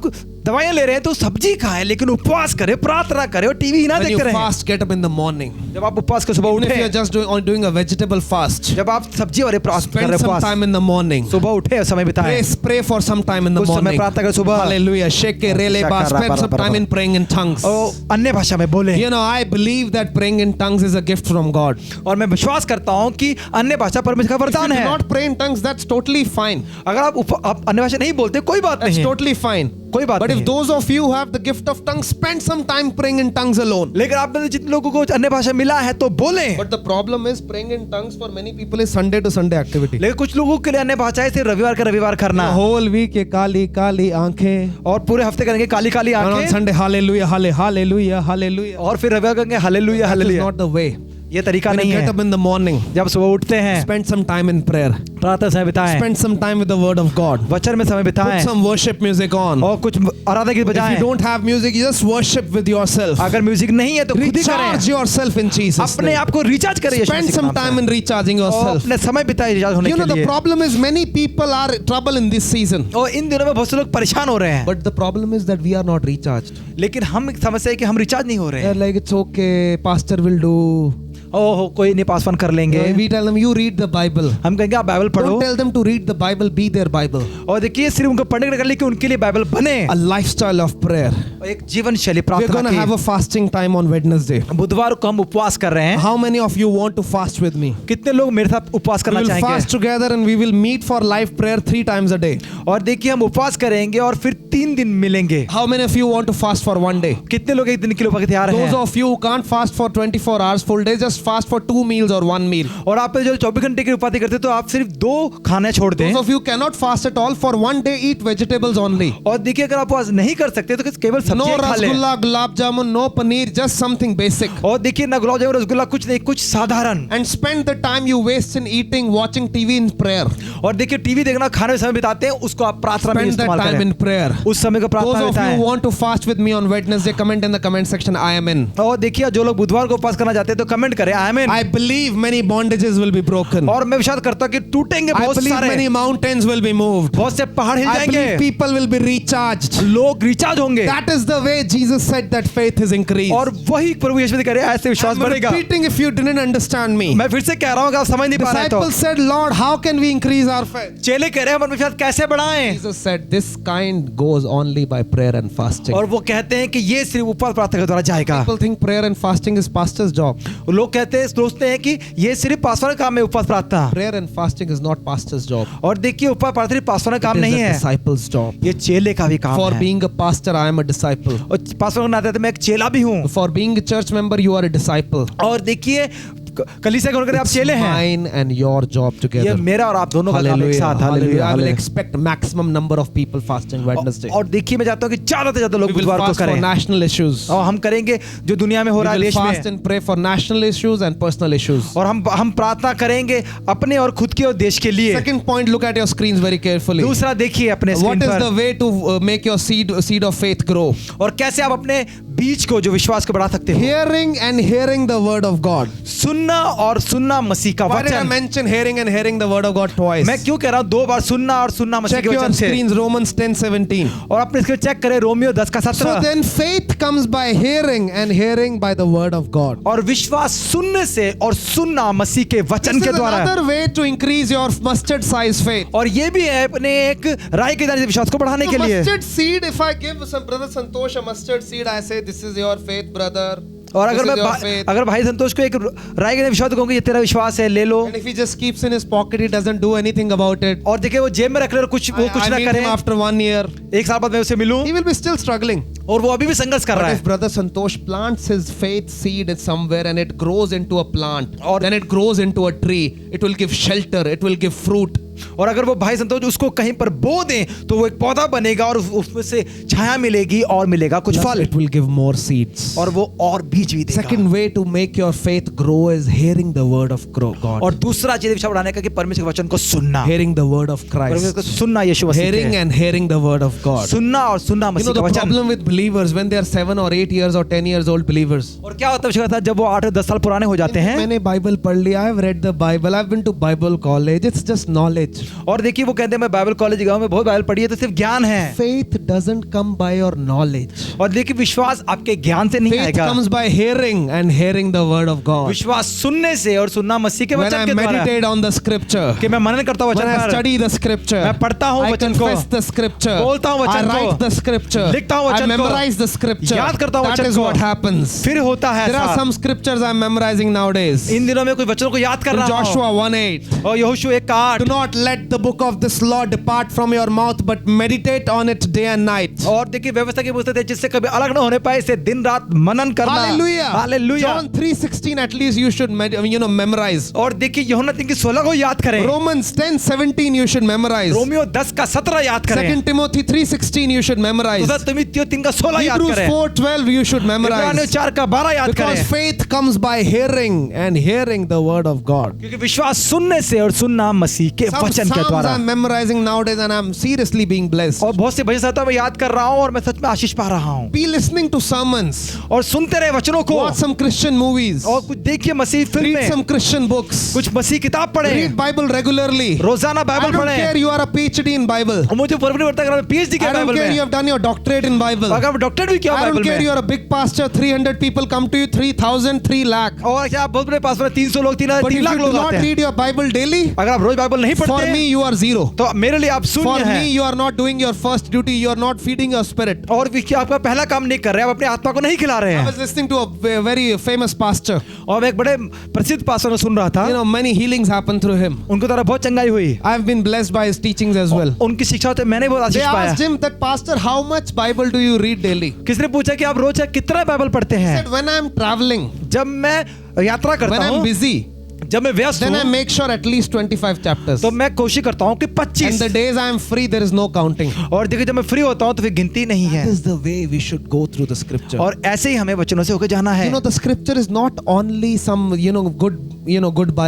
दवाइयां ले रहे हैं तो सब्जी खाएं लेकिन उपवास करें, प्रार्थना करें और टीवी ना When you देखते रहें। fast, get up in the morning. जब आप उपवास के सुबह Even if you're उठे, just doing a vegetable fast, जब आप सब्जी वाले प्रार्थना कर spend रहे some उपवास, time in the morning. सुबह उठे और समय बिताएं। Pray for some time in the कुछ समय morning. प्रार्थना करें सुबह। Hallelujah. Shake rele ba. Spend some time in praying in tongues. और अन्य भाषा में बोले। You know, I believe that praying in tongues is a gift from God. और मैं विश्वास करता हूँ कि अन्य भाषा परमेश्वर का If you वरदान do है। not pray in tongues, that's totally fine. अगर आप अन्य भाषा नहीं बोलते कोई बात That's नहीं है। totally fine. कोई बात But नहीं if है। those of you who have the gift of tongues, spend some time praying in tongues alone. लेकिन आप में से जितने लोगों को अन्य भाषा मिला है तो बोलें। But the problem is praying in tongues for many people is Sunday to Sunday activity. लेकिन कुछ लोगों के लिए अन्य भाषाएं सिर्फ रविवार का रविवार करना The whole week ये काली काली आंखें. और पूरे हफ्ते करेंगे काली काली And on आंखें Sunday, hallelujah, hallelujah, hallelujah. और फिर रविवार करेंगे hallelujah That is hallelujah. not the way. ये तरीका When नहीं you get है। up in the morning, जब सुबह उठते हैं spend some time in prayer. प्रार्थना समय बिताएं, Spend some time with the word of God. वचन में समय Put बिताएं some worship music on. और कुछ आराधना गीत If you बजाएं। don't have music, you just worship with yourself. अगर म्यूजिक नहीं है तो खुद ही Recharge करें। yourself in Jesus' अपने name. आप को रिचार्ज करें यीशु Spend मसीह के some नाम time से। in recharging और yourself. अपने समय बिताएं रिचार्ज होने You के know, the लिए। problem is many people are in trouble in this season. और इन दिनों में बहुत से लोग परेशान हो रहे हैं, But the problem is that we are not recharged. लेकिन हम समस्या है कि हम रिचार्ज नहीं हो रहे They're हैं। like, it's okay, pastor will do. ओह कोई नहीं पासवान कर लेंगे। We tell them, you read the Bible. हम कहेंगे आप बाइबल पढ़ो Don't tell them to read the Bible, be their Bible. और देखिए सिर्फ उनको पढ़ने के लिए कि उनके लिए बाइबल बने A lifestyle of prayer. और एक जीवन शैली We're going प्रार्थना to have a की। fasting time on Wednesday. बुधवार को हम उपवास कर रहे हैं। How many of you want to fast with me? कितने लोग मेरे साथ उपवास We करना will चाहेंगे? fast together and we will meet for live prayer 3 times a day. और देखिए हम उपवास करेंगे और फिर 3 दिन मिलेंगे। How many of you want to fast for 1 day? कितने लोग एक दिन के लिए उपवास तैयार Those हैं? of you who can't fast for 24 hours full day, just fast for 2 meals or 1 meal. और आप जो 24 घंटे की उपाधि करते तो आप सिर्फ 2 खाने छोड़ दें। Those of you cannot fast at all, for 1 day eat vegetables only. और देखिए अगर आप उपवास नहीं कर सकते तो केवल No सब्जियां खा लें। rasgulla, gulab jamun, no paneer, just something basic. और देखिए ना गुलाब जामुन रसगुल्ला कुछ नहीं, कुछ साधारण। And spend the time you waste in eating, watching TV in prayer. और देखिए टीवी देखना खाने में समय बिताते हैं उसको आप प्रार्थना में Spend that इस्तेमाल time in करें। prayer. उस समय को Those प्रार्थना में of you बिताएं। who want to fast with me on Wednesday, comment in the comment section, I am in. और देखिए जो लोग बुधवार को उपवास करना चाहते हैं तो कमेंट करें आमीन। I believe many bondages will be broken. और मैं विश्वास करता हूं कि टूटेंगे I बहुत believe सारे, many mountains will be moved. बहुत से पहाड़ हिल I जाएंगे, believe people will be recharged. लोग रिचार्ज होंगे। That is the way Jesus said that faith is increased. और वही प्रभु यीशु मसीह कह रहे हैं ऐसे विश्वास I'm बढ़ेगा। repeating if you didn't understand me. मैं फिर से कह रहा हूं कि आप समझ नहीं पा रहे हैं तो Disciples said, Lord, how can we increase our faith? चेले कह रहे हैं हम विश्वास कैसे बढ़ाएं? Jesus said, this kind goes only by prayer and fasting. और वो कहते हैं कि ये सिर्फ उपवास प्रार्थना के द्वारा जाएगा। People think prayer and fasting is pastor's job. लोग कहते हैं सोचते हैं कि ये सिर्फ पासवान का काम है उपवास प्रार्थना। Prayer and fasting is not pastor's job. और देखिए उपवास प्रार्थना सिर्फ पासवान का काम It is नहीं a है, disciple's job. ये चेले का भी काम For है। being a pastor, I am a disciple. और पासवान को नाते तो मैं एक चेला भी हूँ। For being a church member, you are a disciple. और देखिए कलीसिया के होकर आप चेले हैं। Mine and your job ये together. मेरा और आप दोनों का काम एक Hallelujah. साथ। Hallelujah. Hallelujah I will hallelujah. expect maximum number of people fasting Wednesday. और देखिए मैं चाहता हूँ कि ज्यादा से ज्यादा लोग We will बुधवार को fast for करें national issues. और हम करेंगे जो दुनिया में हो We रहा है will देश fast में, and pray for national issues and personal issues. और हम प्रार्थना करेंगे अपने और खुद के और देश के लिए। Second point, look at your screens very carefully. दूसरा देखिए अपने What स्क्रीन is the पर way to make your seed of faith grow? और कैसे आप अपने बीज को जो विश्वास को बढ़ा सकते हो। Hearing and hearing the word of God. सुनना और सुनना मसीह का Why did I वचन। mention hearing and hearing the word of God twice? मैं क्यों कह रहा हूँ 2 बार सुनना और सुनना मसीह Check के your वचन से। screens, Romans 10:17. और अपने स्क्रीन चेक करें रोमियो 10 का 17। So then faith comes by hearing and hearing by the word of God. और विश्वास सुनने से और सुनना मसीह के वचन This के is द्वारा। another way to increase your mustard size faith. और ये भी है अपने एक राई के दाने से विश्वास को बढ़ाने के So लिए। mustard seed, if I give some brother Santosh a mustard seed, I say this is your faith, brother. और This अगर is your मैं faith. अगर भाई संतोष को एक राई के दाने विश्वास कहूंगा ये तेरा विश्वास है, ले लो। And if he just keeps in his pocket, he doesn't do anything about it. और देखिए वो जेब में रख ले और कुछ वो कुछ I ना meet करे। him after 1 year. एक साल बाद मैं उसे मिलूं He will be still struggling. और वो अभी भी संघर्ष कर रहा But है। if brother Santosh plants his faith seed somewhere and it grows into a plant, or then it grows into a tree, it will give shelter, it will give fruit. और अगर वो भाई संतोष उसको कहीं पर बो दें तो वो एक पौधा बनेगा और उसमें से छाया मिलेगी और मिलेगा कुछ Plus फल it will give more seeds. और वो और बीज भी देगा। Second way to make your faith grow is hearing the word of God. और दूसरा चीज विश्वास बढ़ाने का कि परमेश्वर के वचन को सुनना, Hearing the word of परमेश्वर को Christ. सुनना यीशु मसीह Hearing के। and hearing the word of God. सुनना और सुनना You know मसीह the का वचन। problem with believers when they are 7 or 8 years or 10 years old believers. और क्या होता है विश्वास था जब वो 8 और 10 साल पुराने हो जाते हैं। मैंने बाइबल पढ़ लिया, I have read the Bible, I've been to Bible college, it's just knowledge. और देखिए वो कहते हैं मैं बाइबल कॉलेज गया हूं, मैं बहुत बाइबल पढ़ी है, तो सिर्फ ज्ञान है। Faith doesn't come by your knowledge. और देखिए विश्वास आपके ज्ञान से नहीं Faith आएगा। comes by hearing and hearing the word of God. विश्वास सुनने से और सुनना मसीह के When वचन I के द्वारा। meditate on the scripture, कि मैं मनन करता हूं when वचन I पर, study the scripture, मैं पढ़ता हूं I वचन को, confess the scripture, बोलता हूं I वचन को, write the scripture, लिखता हूं I वचन को, memorize the scripture. याद करता हूं That वचन is को। what happens. फिर होता है There are ऐसा। some scriptures I'm memorizing nowadays. इन दिनों में कुछ वचनों को याद कर In रहा हूं। Joshua 1:8. और यहोशू 1:8। Do not let the book of this law depart from your mouth, but meditate on it day and night. और देखिए व्यवस्था की पुस्तक है जिससे कभी अलग न होने पाए, इसे दिन रात मनन करना। Hallelujah. Hallelujah. John 3:16 at least you should memorize. और देखिए यूहन्ना 3:16 को याद करें। Romans 10:17 you should memorize. Romeo 10 का 17 याद करें। 2 Timothy 3:16 you should memorize. दूसरा तीमुथियो 3 का 16 याद Hebrews करें। 4:12 you should इब्रानियों memorize. 4 का 12 याद Because करें। faith comes by hearing and hearing the word of God. क्योंकि विश्वास सुनने से और सुनना मसीह के Some वचन के psalms द्वारा। I'm memorizing nowadays and I'm seriously being blessed. और बहुत से भजन संहिता मैं याद कर रहा हूँ और मैं सच में आशीष पा रहा हूँ। Be listening to sermons. और सुनते रहे वचनों को। Watch some Christian movies. और कुछ देखिए मसीह Read फिल्में, some Christian books. कुछ मसीह किताब पढ़े, Read Bible regularly. रोजाना I बाइबल don't care पढ़े। you are a PhD in Bible. और मुझे फर्क नहीं पड़ता अगर मैं PhD किया I don't Bible care you में, have done your doctorate in Bible. अगर मैं डॉक्टर भी किया I don't बाइबल care में, you are a big pastor, 300 people come to you, 3,000, 3 lakh. और क्या आप बहुत बड़े पास में 300 लोग, 3 But if lakh you do लोग not आते हैं, read your Bible daily, अगर आप रोज बाइबल नहीं for पढ़ते me you are zero. तो मेरे लिए आप For शून्य me हैं। you are not doing your first duty, you are not feeding your spirit. और भी क्या आपका पहला काम नहीं कर रहे हैं, आप अपने आत्मा को नहीं खिला रहे I हैं। was listening to a very famous pastor. और मैं एक बड़े प्रसिद्ध पास्टर को सुन रहा था, You know, many healings happened through him. उनको द्वारा बहुत चंगाई हुई। I have been blessed by his teachings as well. उनकी शिक्षा से मैंने बहुत They आशीष पाया। asked him that, Pastor, how much Bible do you read daily? किसने पूछा कि आप रोज कितना बाइबल पढ़ते He हैं? said, when I am traveling, जब मैं यात्रा when करता I am हूँ, busy, जब मैं व्यस्त then I हूँ, make sure at least 25 chapters. तो मैं कोशिश करता हूँ कि And 25, the days I am free, there is no counting. और देखिए जब मैं फ्री होता हूँ तो फिर गिनती नहीं है। That is the way we should go through the scripture. और ऐसे ही हमें वचनों से होकर जाना है। You know, the scripture is not only some,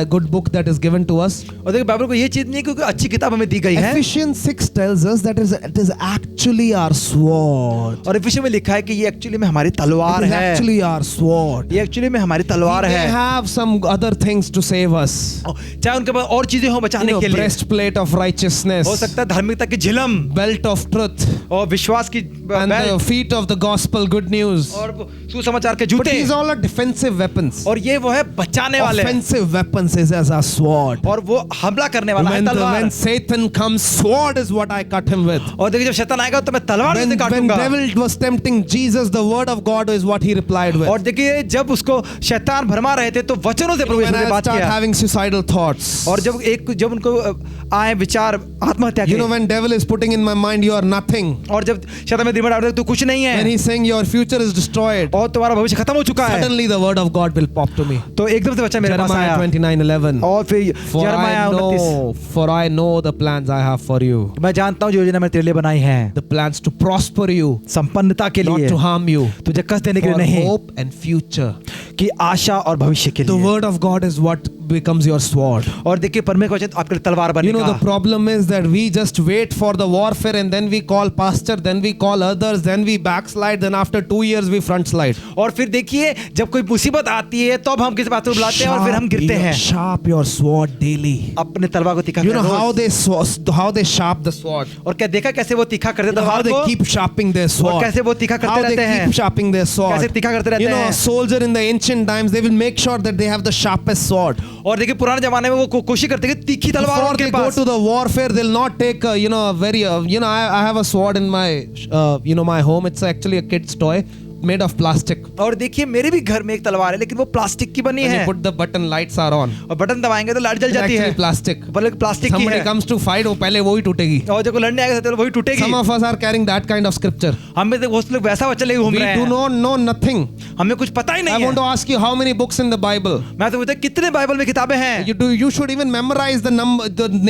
good book that is given to us. और देखिए बाइबल को ये चीज नहीं क्योंकि अच्छी किताब हमें दी गई है। Ephesians 6 tells us that it is actually our sword. और इफिसियों में लिखा है कि ये एक्चुअली में हमारी It तलवार is है। actually our sword. ये एक्चुअली में हमारी तलवार They है। have some other things to save us. चाहे उनके पास और चीजें हो बचाने के लिए, Breastplate of righteousness, हो सकता है धार्मिकता की झिलम belt of truth, और विश्वास की and the belt feet of the gospel, good news. और सुसमाचार के But जूते। these all are defensive weapons. और ये वो है बचाने वाले, Offensive weapons is as a sword. और वो हमला करने वाला है तलवार। When Satan comes, sword is what I cut him with. और देखिए जब शैतान आएगा तो मैं तलवार से When काटूंगा। devil was tempting Jesus, the word of God is what he replied with. और देखिए जब उसको शैतान भरमा रहे थे तो वचनों से प्रभु यीशु When ने I बात start किया। having suicidal thoughts, और जब उनको आए विचार आत्महत्या के, when devil is putting in my mind you are nothing, और जब शैतान में दिमाग डालता है तू कुछ नहीं when है he's saying your future is destroyed, और तुम्हारा भविष्य खत्म हो चुका है, suddenly the word of God will pop to me. तो एकदम से वचन मेरे पास Jeremiah आया। 29:11. और फिर For यिर्मयाह I 29, know the plans I have for you. मैं जानता हूँ जो योजना मैंने तेरे लिए बनाई है, The plans to prosper you, संपन्नता के not लिए, to harm you, तुझे कष्ट देने के for लिए नहीं, hope and future. कि आशा और भविष्य के The लिए। word of God is what becomes your sword. और देखिए परमेश्वर का वचन आपके लिए तलवार You know, the बनेगा। problem is that we just wait for the warfare and then we call pastor, then we call others, then we backslide, then after 2 years we front slide. और फिर देखिए जब कोई मुसीबत आती है तो अब हम किसी बात को बुलाते हैं और फिर हम गिरते हैं। Sharp your sword daily. अपने तलवार को तीखा You know करें। how they sharp the sword. और क्या देखा कैसे वो तीखा करते You know how तलवार they को? keep sharpening their sword. और कैसे वो तीखा How करते they रहते हैं? keep sharpening their sword. कैसे तीखा करते रहते You know, हैं? a soldier in the ancient times, they will make sure that they have the sharpest sword. और देखिए पुराने जमाने में वो कोशिश करते हैं कि तीखी तलवार Before उनके they go pass. to the warfare, they'll not take a very I have a sword in my my home. It's actually a kid's toy made of plastic. और देखिए मेरे भी घर में एक तलवार है लेकिन वो प्लास्टिक की बनी When you है put the button, lights are on. और बटन दबाएंगे तो लाइट जल It's जाती है। actually plastic. बोले प्लास्टिक की Somebody है। comes to fight, वो पहले वो ही टूटेगी. और जब कोई लड़ने आएगा तो वही टूटेगी। Some of us are carrying that kind of scripture. हम में से बहुत लोग वैसा वचन लेके घूम We रहे do हैं। not know nothing. हमें कुछ पता ही I नहीं want to है। ask you how many books in the Bible. मैं तो पूछता कितने बाइबल में किताबें हैं? You should even memorize the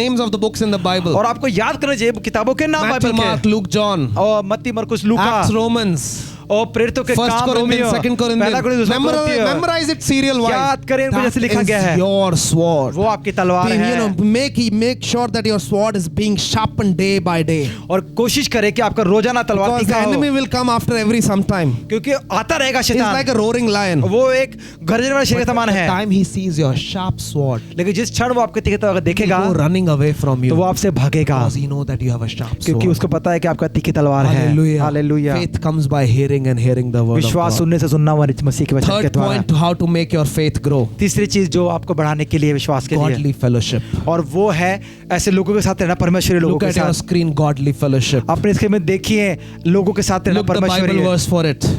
names of the books in the Bible. और आपको याद करना चाहिए किताबों के नाम Matthew, बाइबल Mark, के। Luke, John, और मत्ती मरकुस लूका Acts, Romans, और प्रेरितों के First काम Corinthians, रोमियो, Second पहला Corinthians. कोरिन्थियों, दूसरा कोरिन्थियों। Memorize it serial wise. याद करें इनको जैसे लिखा That गया है। is your sword. वो आपकी तलवार है। You know, make sure that your sword is being sharpened day by day. और कोशिश करें कि आपका रोजाना तलवार Because the तीखा हो। enemy will come after every sometime. क्योंकि आता रहेगा He's शैतान। like a roaring lion. वो एक गर्जन वाला शेर के समान The है। time he sees your sharp sword, लेकिन जिस क्षण वो आपके तीखे तलवार को he'll देखेगा go running away from you. तो वो आपसे भागेगा Because he know that you have a sharp क्योंकि sword. उसको पता है कि आपका तीखी तलवार है। Hallelujah. Hallelujah. Faith comes by hearing and hearing the word of विश्वास God. सुनने से सुनना हुआ मसीह के वचन के Third द्वारा। point, how to make your faith grow. तीसरी चीज जो आपको बढ़ाने के लिए विश्वास के लिए Godly fellowship. और वो है ऐसे लोगों के साथ रहना, परमेश्वरी लोगों Look के at your साथ। screen, godly fellowship. अपने स्क्रीन में देखिए लोगों के साथ रहना Look the Bible Parmeshwari. verse for it.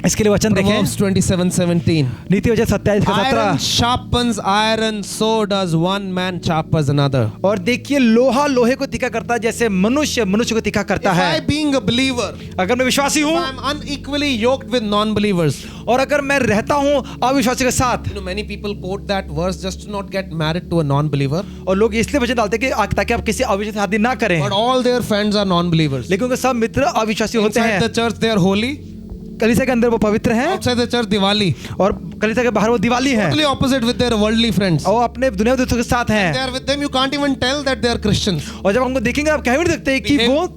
इसके लिए वचन देखें। Proverbs 27:17. नीति वचन 27 का Iron 17। sharpens iron, so does one man sharpens another. और देखिए लोहा लोहे को तीखा करता है जैसे मनुष्य मनुष्य को तीखा करता If है। I being a believer, अगर मैं विश्वासी if हूँ I am unequally yoked with non-believers. और अगर मैं रहता हूँ अविश्वासी के साथ, You know, many people quote that verse just to not get married to a non-believer. और लोग इसलिए वचन डालते हैं कि ताकि आप किसी अविश्वासी से शादी ना करें, But all their friends are non-believers. लेकिन उनके सब मित्र अविश्वासी होते Inside हैं। the church they are holy. कलीसिया के अंदर वो पवित्र हैं Outside the church Diwali. और कलीसिया के बाहर वो दिवाली है Totally opposite with their worldly friends. और अपने दुनिया दोस्तों के साथ They हैं। are with them. You can't even tell that they are Christians. और जब हमको देखेंगे आप कह भी नहीं सकते कि वो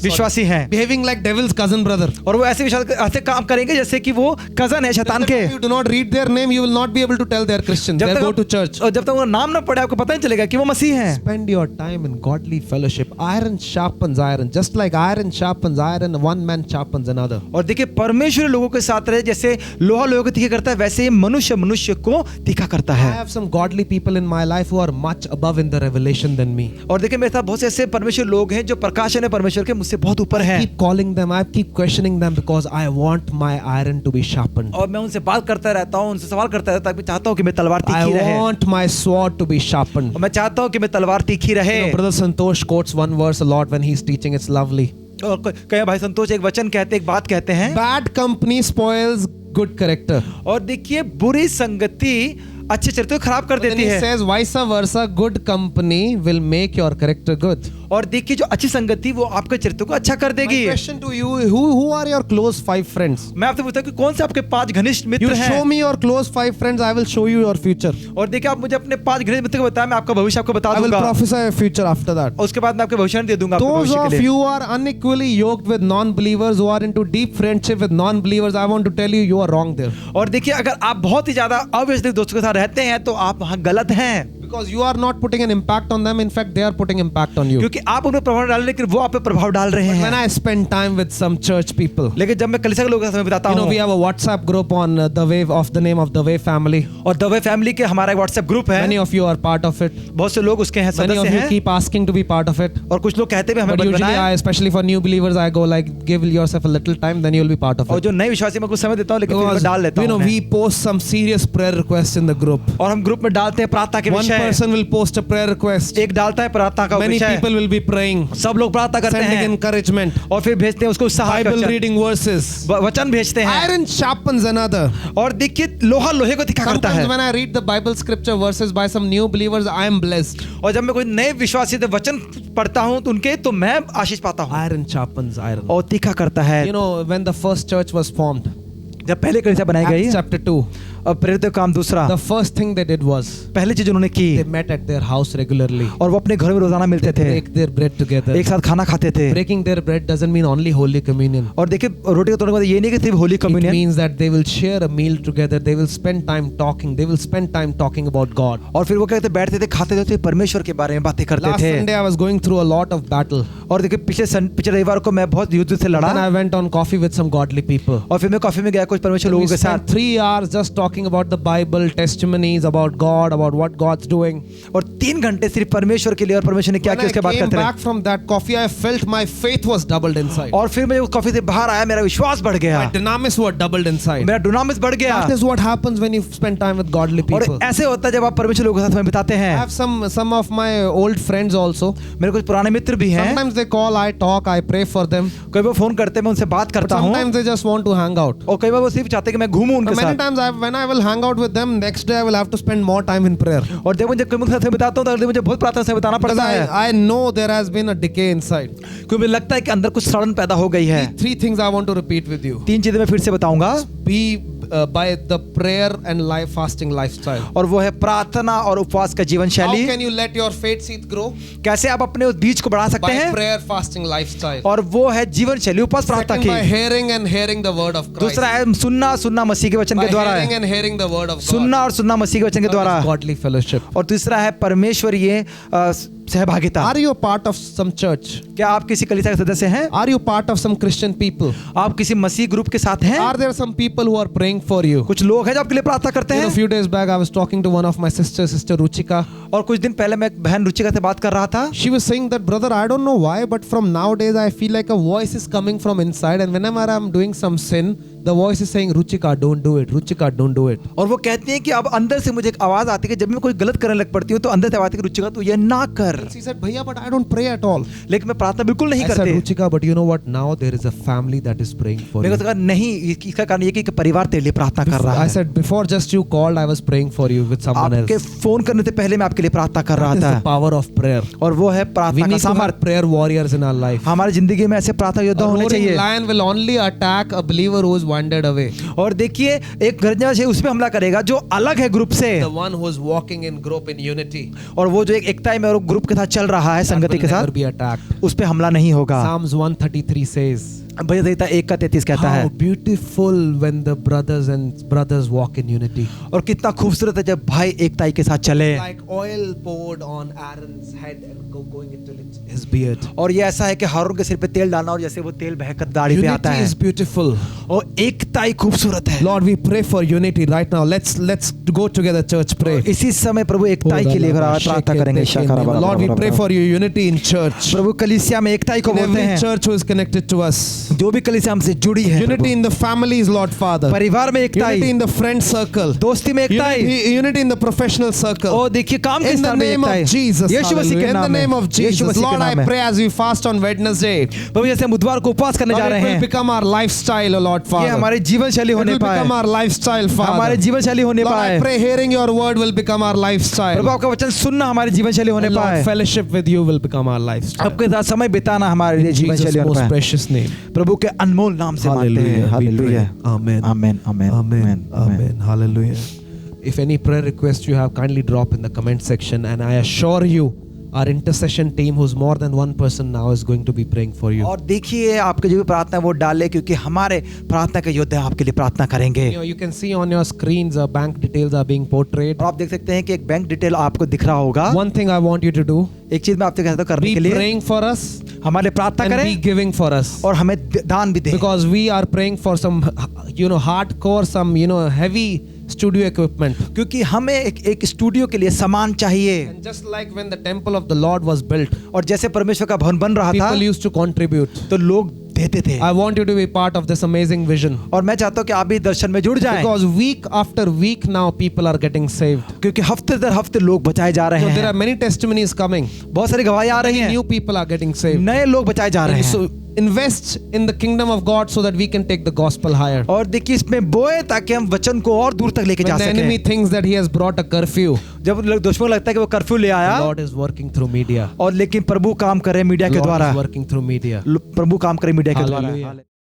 विश्वासी हैं। Behaving like devil's cousin brother. और वो ऐसे काम करेंगे जैसे कि वो कजन है शैतान के। If you do not read their name, you will not be able to tell they are Christians. They go to church. और जब तक उनका नाम ना पढ़े आपको पता नहीं चलेगा कि वो मसीह हैं। Spend your time in godly fellowship. Iron sharpens iron. Just like iron sharpens iron, one man sharpens another. और देखिए परमेश्वर लोगों के साथ रहे जैसे लोहा लोहे को तीखा करता है वैसे ही मनुष्य मनुष्य को तीखा करता I है। have some godly people in my life who are much above in the revelation than me. और देखिए मेरे साथ बहुत से ऐसे परमेश्वर लोग हैं जो प्रकाशन है परमेश्वर के मुझसे बहुत ऊपर I हैं। keep calling them. I keep questioning them because I want my iron to be sharpened. और मैं उनसे बात करता रहता हूँ, उनसे सवाल करता रहता हूँ, मैं चाहता हूँ कि मैं तलवार I तीखी रहे। want my sword to be sharpened. और मैं चाहता हूँ कि मैं तलवार तीखी रहे। You know, Brother Santosh quotes one verse a lot when he's teaching. It's lovely. और कई भाई संतोष एक वचन कहते एक बात कहते हैं। Bad company spoils good character. और देखिए बुरी संगति अच्छे चरित्र को खराब कर Then देती he है। says vice versa, good company will make your character good. और देखिए जो अच्छी संगति वो आपके चरित्र को अच्छा कर My देगी। question to you, who are your close 5 friends? मैं आपसे पूछता हूँ कि कौन से आपके 5 घनिष्ठ You मित्र show हैं? me your close 5 friends, I will show you your future. और देखिए आप मुझे अपने 5 घनिष्ठ मित्र को बताएं, मैं आपका भविष्य आपको बता I will दूंगा। prophesy a future after that. और उसके बाद मैं आपको भविष्य दे दूंगा आपके Those भविष्य of के लिए। you who are unequally yoked with non-believers, who are into deep friendship with non-believers, I want to tell you, you are wrong there. और देखिए अगर आप बहुत ही ज्यादा अविश्वासी दोस्तों के साथ रहते हैं तो आप वहाँ गलत हैं। Because you are not putting an impact on them. In fact, they are putting impact on you. क्योंकि आप उन पर प्रभाव डाल रहे हैं लेकिन वो आप पे प्रभाव डाल रहे When हैं। I spend time with some church people, लेकिन जब मैं कलीसिया के लोगों के साथ बताता you know, हूँ, we have a WhatsApp group on the Way of the name of the Way family. और दवे फैमिली के हमारा एक व्हाट्सएप ग्रुप है, Many of you are part of it. बहुत से लोग उसके हैं Many of सदस्य you हैं। keep asking to be part of it. और कुछ लोग कहते भी हमें But usually, बनाएं। especially for new believers, I go like, give yourself a little time, then you'll be part of और it. जो नए विश्वासी मैं कुछ समय देता हूँ लेकिन फिर मैं डाल लेता you know, हूँ we post some serious prayer requests in the group. और हम ग्रुप में डालते हैं प्रार्थना के One विषय। person will post a prayer request. एक डालता है प्रार्थना का Many विषय, people will be praying, सब लोग प्रार्थना करते sending हैं encouragement, और फिर भेजते हैं उसको उत्साह का Bible वचन। reading verses. वचन भेजते हैं। Iron sharpens another. और देखिए लोहा लोहे को तीखा करता Sometimes है। when I read the Bible scripture verses by some new believers, I am blessed. और जब मैं कोई नए विश्वासी से वचन पढ़ता हूँ तो उनके तो मैं आशीष पाता हूँ। Iron sharpens iron. और तीखा करता है। You know, when the first church was formed, जब पहले कलीसिया बनाई गई Acts chapter 2, और प्रेरित का काम दूसरा, The first thing they did was पहली चीज उन्होंने की, they met at their house regularly. और वो अपने घर में रोजाना मिलते थे, Break their bread together. एक साथ खाना खाते थे। Breaking their bread doesn't mean only Holy Communion. और देखिए रोटी का तोड़ने का मतलब ये नहीं कि सिर्फ Holi It communion, means that they will share a meal together. They will spend time talking. They will spend time talking about God. और फिर वो कहते बैठते थे, खाते थे, परमेश्वर के बारे में बातें करते Last थे। Sunday I was going through a lot of battle. और देखिए पिछले रविवार को मैं बहुत युद्ध से लड़ा, Then I went on coffee with some godly people. और फिर मैं कॉफी में गया कुछ परमेश्वर We लोगों के spent साथ, 3 hours just talking about the Bible, testimonies about God, about what God's doing. और 3 घंटे सिर्फ परमेश्वर के लिए और परमेश्वर ने क्या When किया I उसके बात came करते back रहे। from that coffee, I felt my faith was doubled inside. और फिर मैं उस कॉफी से बाहर आया, मेरा विश्वास बढ़ गया, My dynamis were doubled inside. मेरा डुनामिस बढ़ गया। That is what happens when you spend time with godly people. और ऐसे होता है जब आप परमेश्वर लोगों के साथ समय बिताते I हैं। have some of my old friends also. मेरे कुछ पुराने मित्र भी हैं, Sometimes they call, I talk, I pray for them. कई बार फोन करते हैं, मैं उनसे बात But करता हूँ, sometimes they just want to hang out. और कई बार वो सिर्फ चाहते हैं कि मैं घूमूं उनके Many साथ। times when I will hang out with them, next day I will have to spend more time in prayer. और जब मुझे उनके साथ समय बिताता हूँ तो अगले दिन मुझे बहुत प्रार्थना से बिताना Because पड़ता है, I know there has been a decay inside. क्योंकि मुझे लगता है कि अंदर कुछ सड़न पैदा हो गई है। 3 things I want to repeat with you. 3 चीजें मैं फिर से बताऊंगा, Be by the prayer and life fasting lifestyle. और वो है प्रार्थना और उपवास का जीवन How शैली। can you let your faith seed grow? कैसे आप अपने उस बीज को बढ़ा सकते By हैं, prayer fasting lifestyle. और वो है जीवन शैली उपवास प्रार्थना Second, by की। hearing and hearing the word of Christ. दूसरा है सुनना मसीह के वचन By के द्वारा hearing है, and hearing the word of God. सुनना और सुनना मसीह के वचन के Third द्वारा। is godly fellowship. और तीसरा है परमेश्वरीय सहभागिता। Are you a part of some church? क्या आप किसी कलीसिया के सदस्य हैं? Are you part of some Christian people? आप किसी मसीह ग्रुप के साथ हैं? Are there some people who are praying for you? कुछ लोग हैं जो आपके लिए प्रार्थना करते You know, हैं। a few days back I was talking to one of my sisters, Sister Ruchika. और कुछ दिन पहले मैं बहन रुचिका से बात कर रहा था। She was saying that, brother, I don't know why, but from nowadays I feel like a voice is coming from inside, and whenever I'm doing some sin, the voice is saying, Ruchika, don't do it. Ruchika, don't do it. और वो कहती हैं कि अब अंदर से मुझे एक आवाज आती है कि जब मैं कोई गलत करने लग पड़ती हूँ तो अंदर से आवाज आती है कि रुचिका तू ये ना कर। She said, Bhaiya, but I don't pray at all. लेकिन मैं प्रार्थना बिल्कुल नहीं I said, करती। Ruchika, but you know what? Now there is a family that is praying for मेरे you. को तो कहा नहीं, इसका कारण ये कि परिवार तेरे लिए प्रार्थना कर रहा I है। said, before just you called, I was praying for you with someone आपके else. फोन करने से पहले मैं आपके लिए प्रार्थना कर रहा That is था, the power of prayer. और वो है We प्रार्थना का need to have सामर्थ्य। prayer warriors in our life. हमारी जिंदगी में ऐसे प्रार्थना योद्धा A होने roaring चाहिए। lion will only attack a believer who is wandered away. और देखिए एक गर्जना से उसमें हमला करेगा जो अलग है ग्रुप से, The one who is walking in group in unity और वो जो एक एकता में और ग्रुप के साथ चल रहा है, that संगति will के never साथ, be attacked. उस पे हमला नहीं होगा। Psalms 133 says, भजन संहिता 1:33 कहता how है, beautiful when the brothers walk in unity. और कितना खूबसूरत है जब भाई एकताई के साथ चले। Like oil poured on Aaron's head and going into his beard. और ये ऐसा है कि हारून के सिर पे तेल डालना और जैसे वो तेल बहकर दाढ़ी पे आता Unity है, is beautiful. और एकताई खूबसूरत है। Lord, we pray for unity right now. Let's go together, church. Pray. इसी समय प्रभु एकताई के लिए प्रार्थना करेंगे। Lord, we pray for you unity in church. प्रभु कलीसिया में एकताई को In बोलते every हैं, church who is connected to us. जो भी कलीसिया हमसे जुड़ी है, Unity in the families, Lord Father. परिवार में एकताई, Unity in the friend circle. दोस्ती में एकताई, Unity in the professional circle. और देखिए काम के In the स्थान में name एकताई। of Jesus. यीशु मसीह के In the नाम में, name of यीशु Jesus. मसीह के Lord, I नाम में। pray as we fast on Wednesday. प्रभु जैसे हम बुधवार को उपवास करने जा Lord, रहे it will हैं, become our lifestyle, O Lord ये Father. हमारे जीवन शैली It होने will पाए, become our lifestyle, Father. हमारे जीवन शैली होने Lord, पाए। I pray hearing your word will become our lifestyle. प्रभु आपका वचन सुनना हमारे जीवन शैली होने And Lord, पाए, fellowship with you will become our lifestyle. आपके साथ समय बिताना हमारे लिए जीवन Jesus' शैली होने most पाए। precious name. प्रभु के अनमोल नाम से मांगते हैं। We hallelujah, pray. Amen. Amen, amen, Amen. Amen. Hallelujah. If any prayer request you have, kindly drop in the comment section, and I assure you, our intercession team, who's more than one person now, is going to be praying for you. और देखिए आपके जो भी प्रार्थना है वो डाले, क्योंकि हमारे प्रार्थना के योद्धा आपके लिए प्रार्थना करेंगे। You know, you can see on your screens, bank details are being portrayed. और आप देख सकते हैं कि एक बैंक डिटेल आपको दिख रहा होगा। One thing I want you to do: एक चीज मैं आपसे कहता हूं करने be के लिए, praying for us हमारे प्रार्थना and be करें giving for us. और हमें दान भी दें, Because we are praying for some, hardcore, some, heavy studio equipment. क्योंकि हमें एक स्टूडियो के लिए सामान चाहिए। And just like when the temple of the Lord was built, और जैसे परमेश्वर का भवन बन रहा था people used to contribute. तो लोग देते थे, I want you to be part of this amazing vision. और मैं चाहता हूं कि आप भी दर्शन में जुड़ जाएं, Because week after week now people are getting saved. क्योंकि हफ्ते दर हफ्ते लोग बचाए जा रहे So there हैं। are many testimonies coming. बहुत सारी गवाही आ रही हैं, New people are getting saved. नए लोग बचाए जा रहे हैं। So invest in the kingdom of God so that we can take the gospel higher. और देखिए इसमें बोए ताकि हम वचन को और दूर तक लेके जा When the enemy सकें। thinks that he has brought a curfew, जब दुश्मन को लगता है कि वो कर्फ्यू ले आया, the Lord is working through media. और लेकिन प्रभु काम करे मीडिया के Lord द्वारा, is working through media. प्रभु काम करे मीडिया के द्वारा। Hallelujah.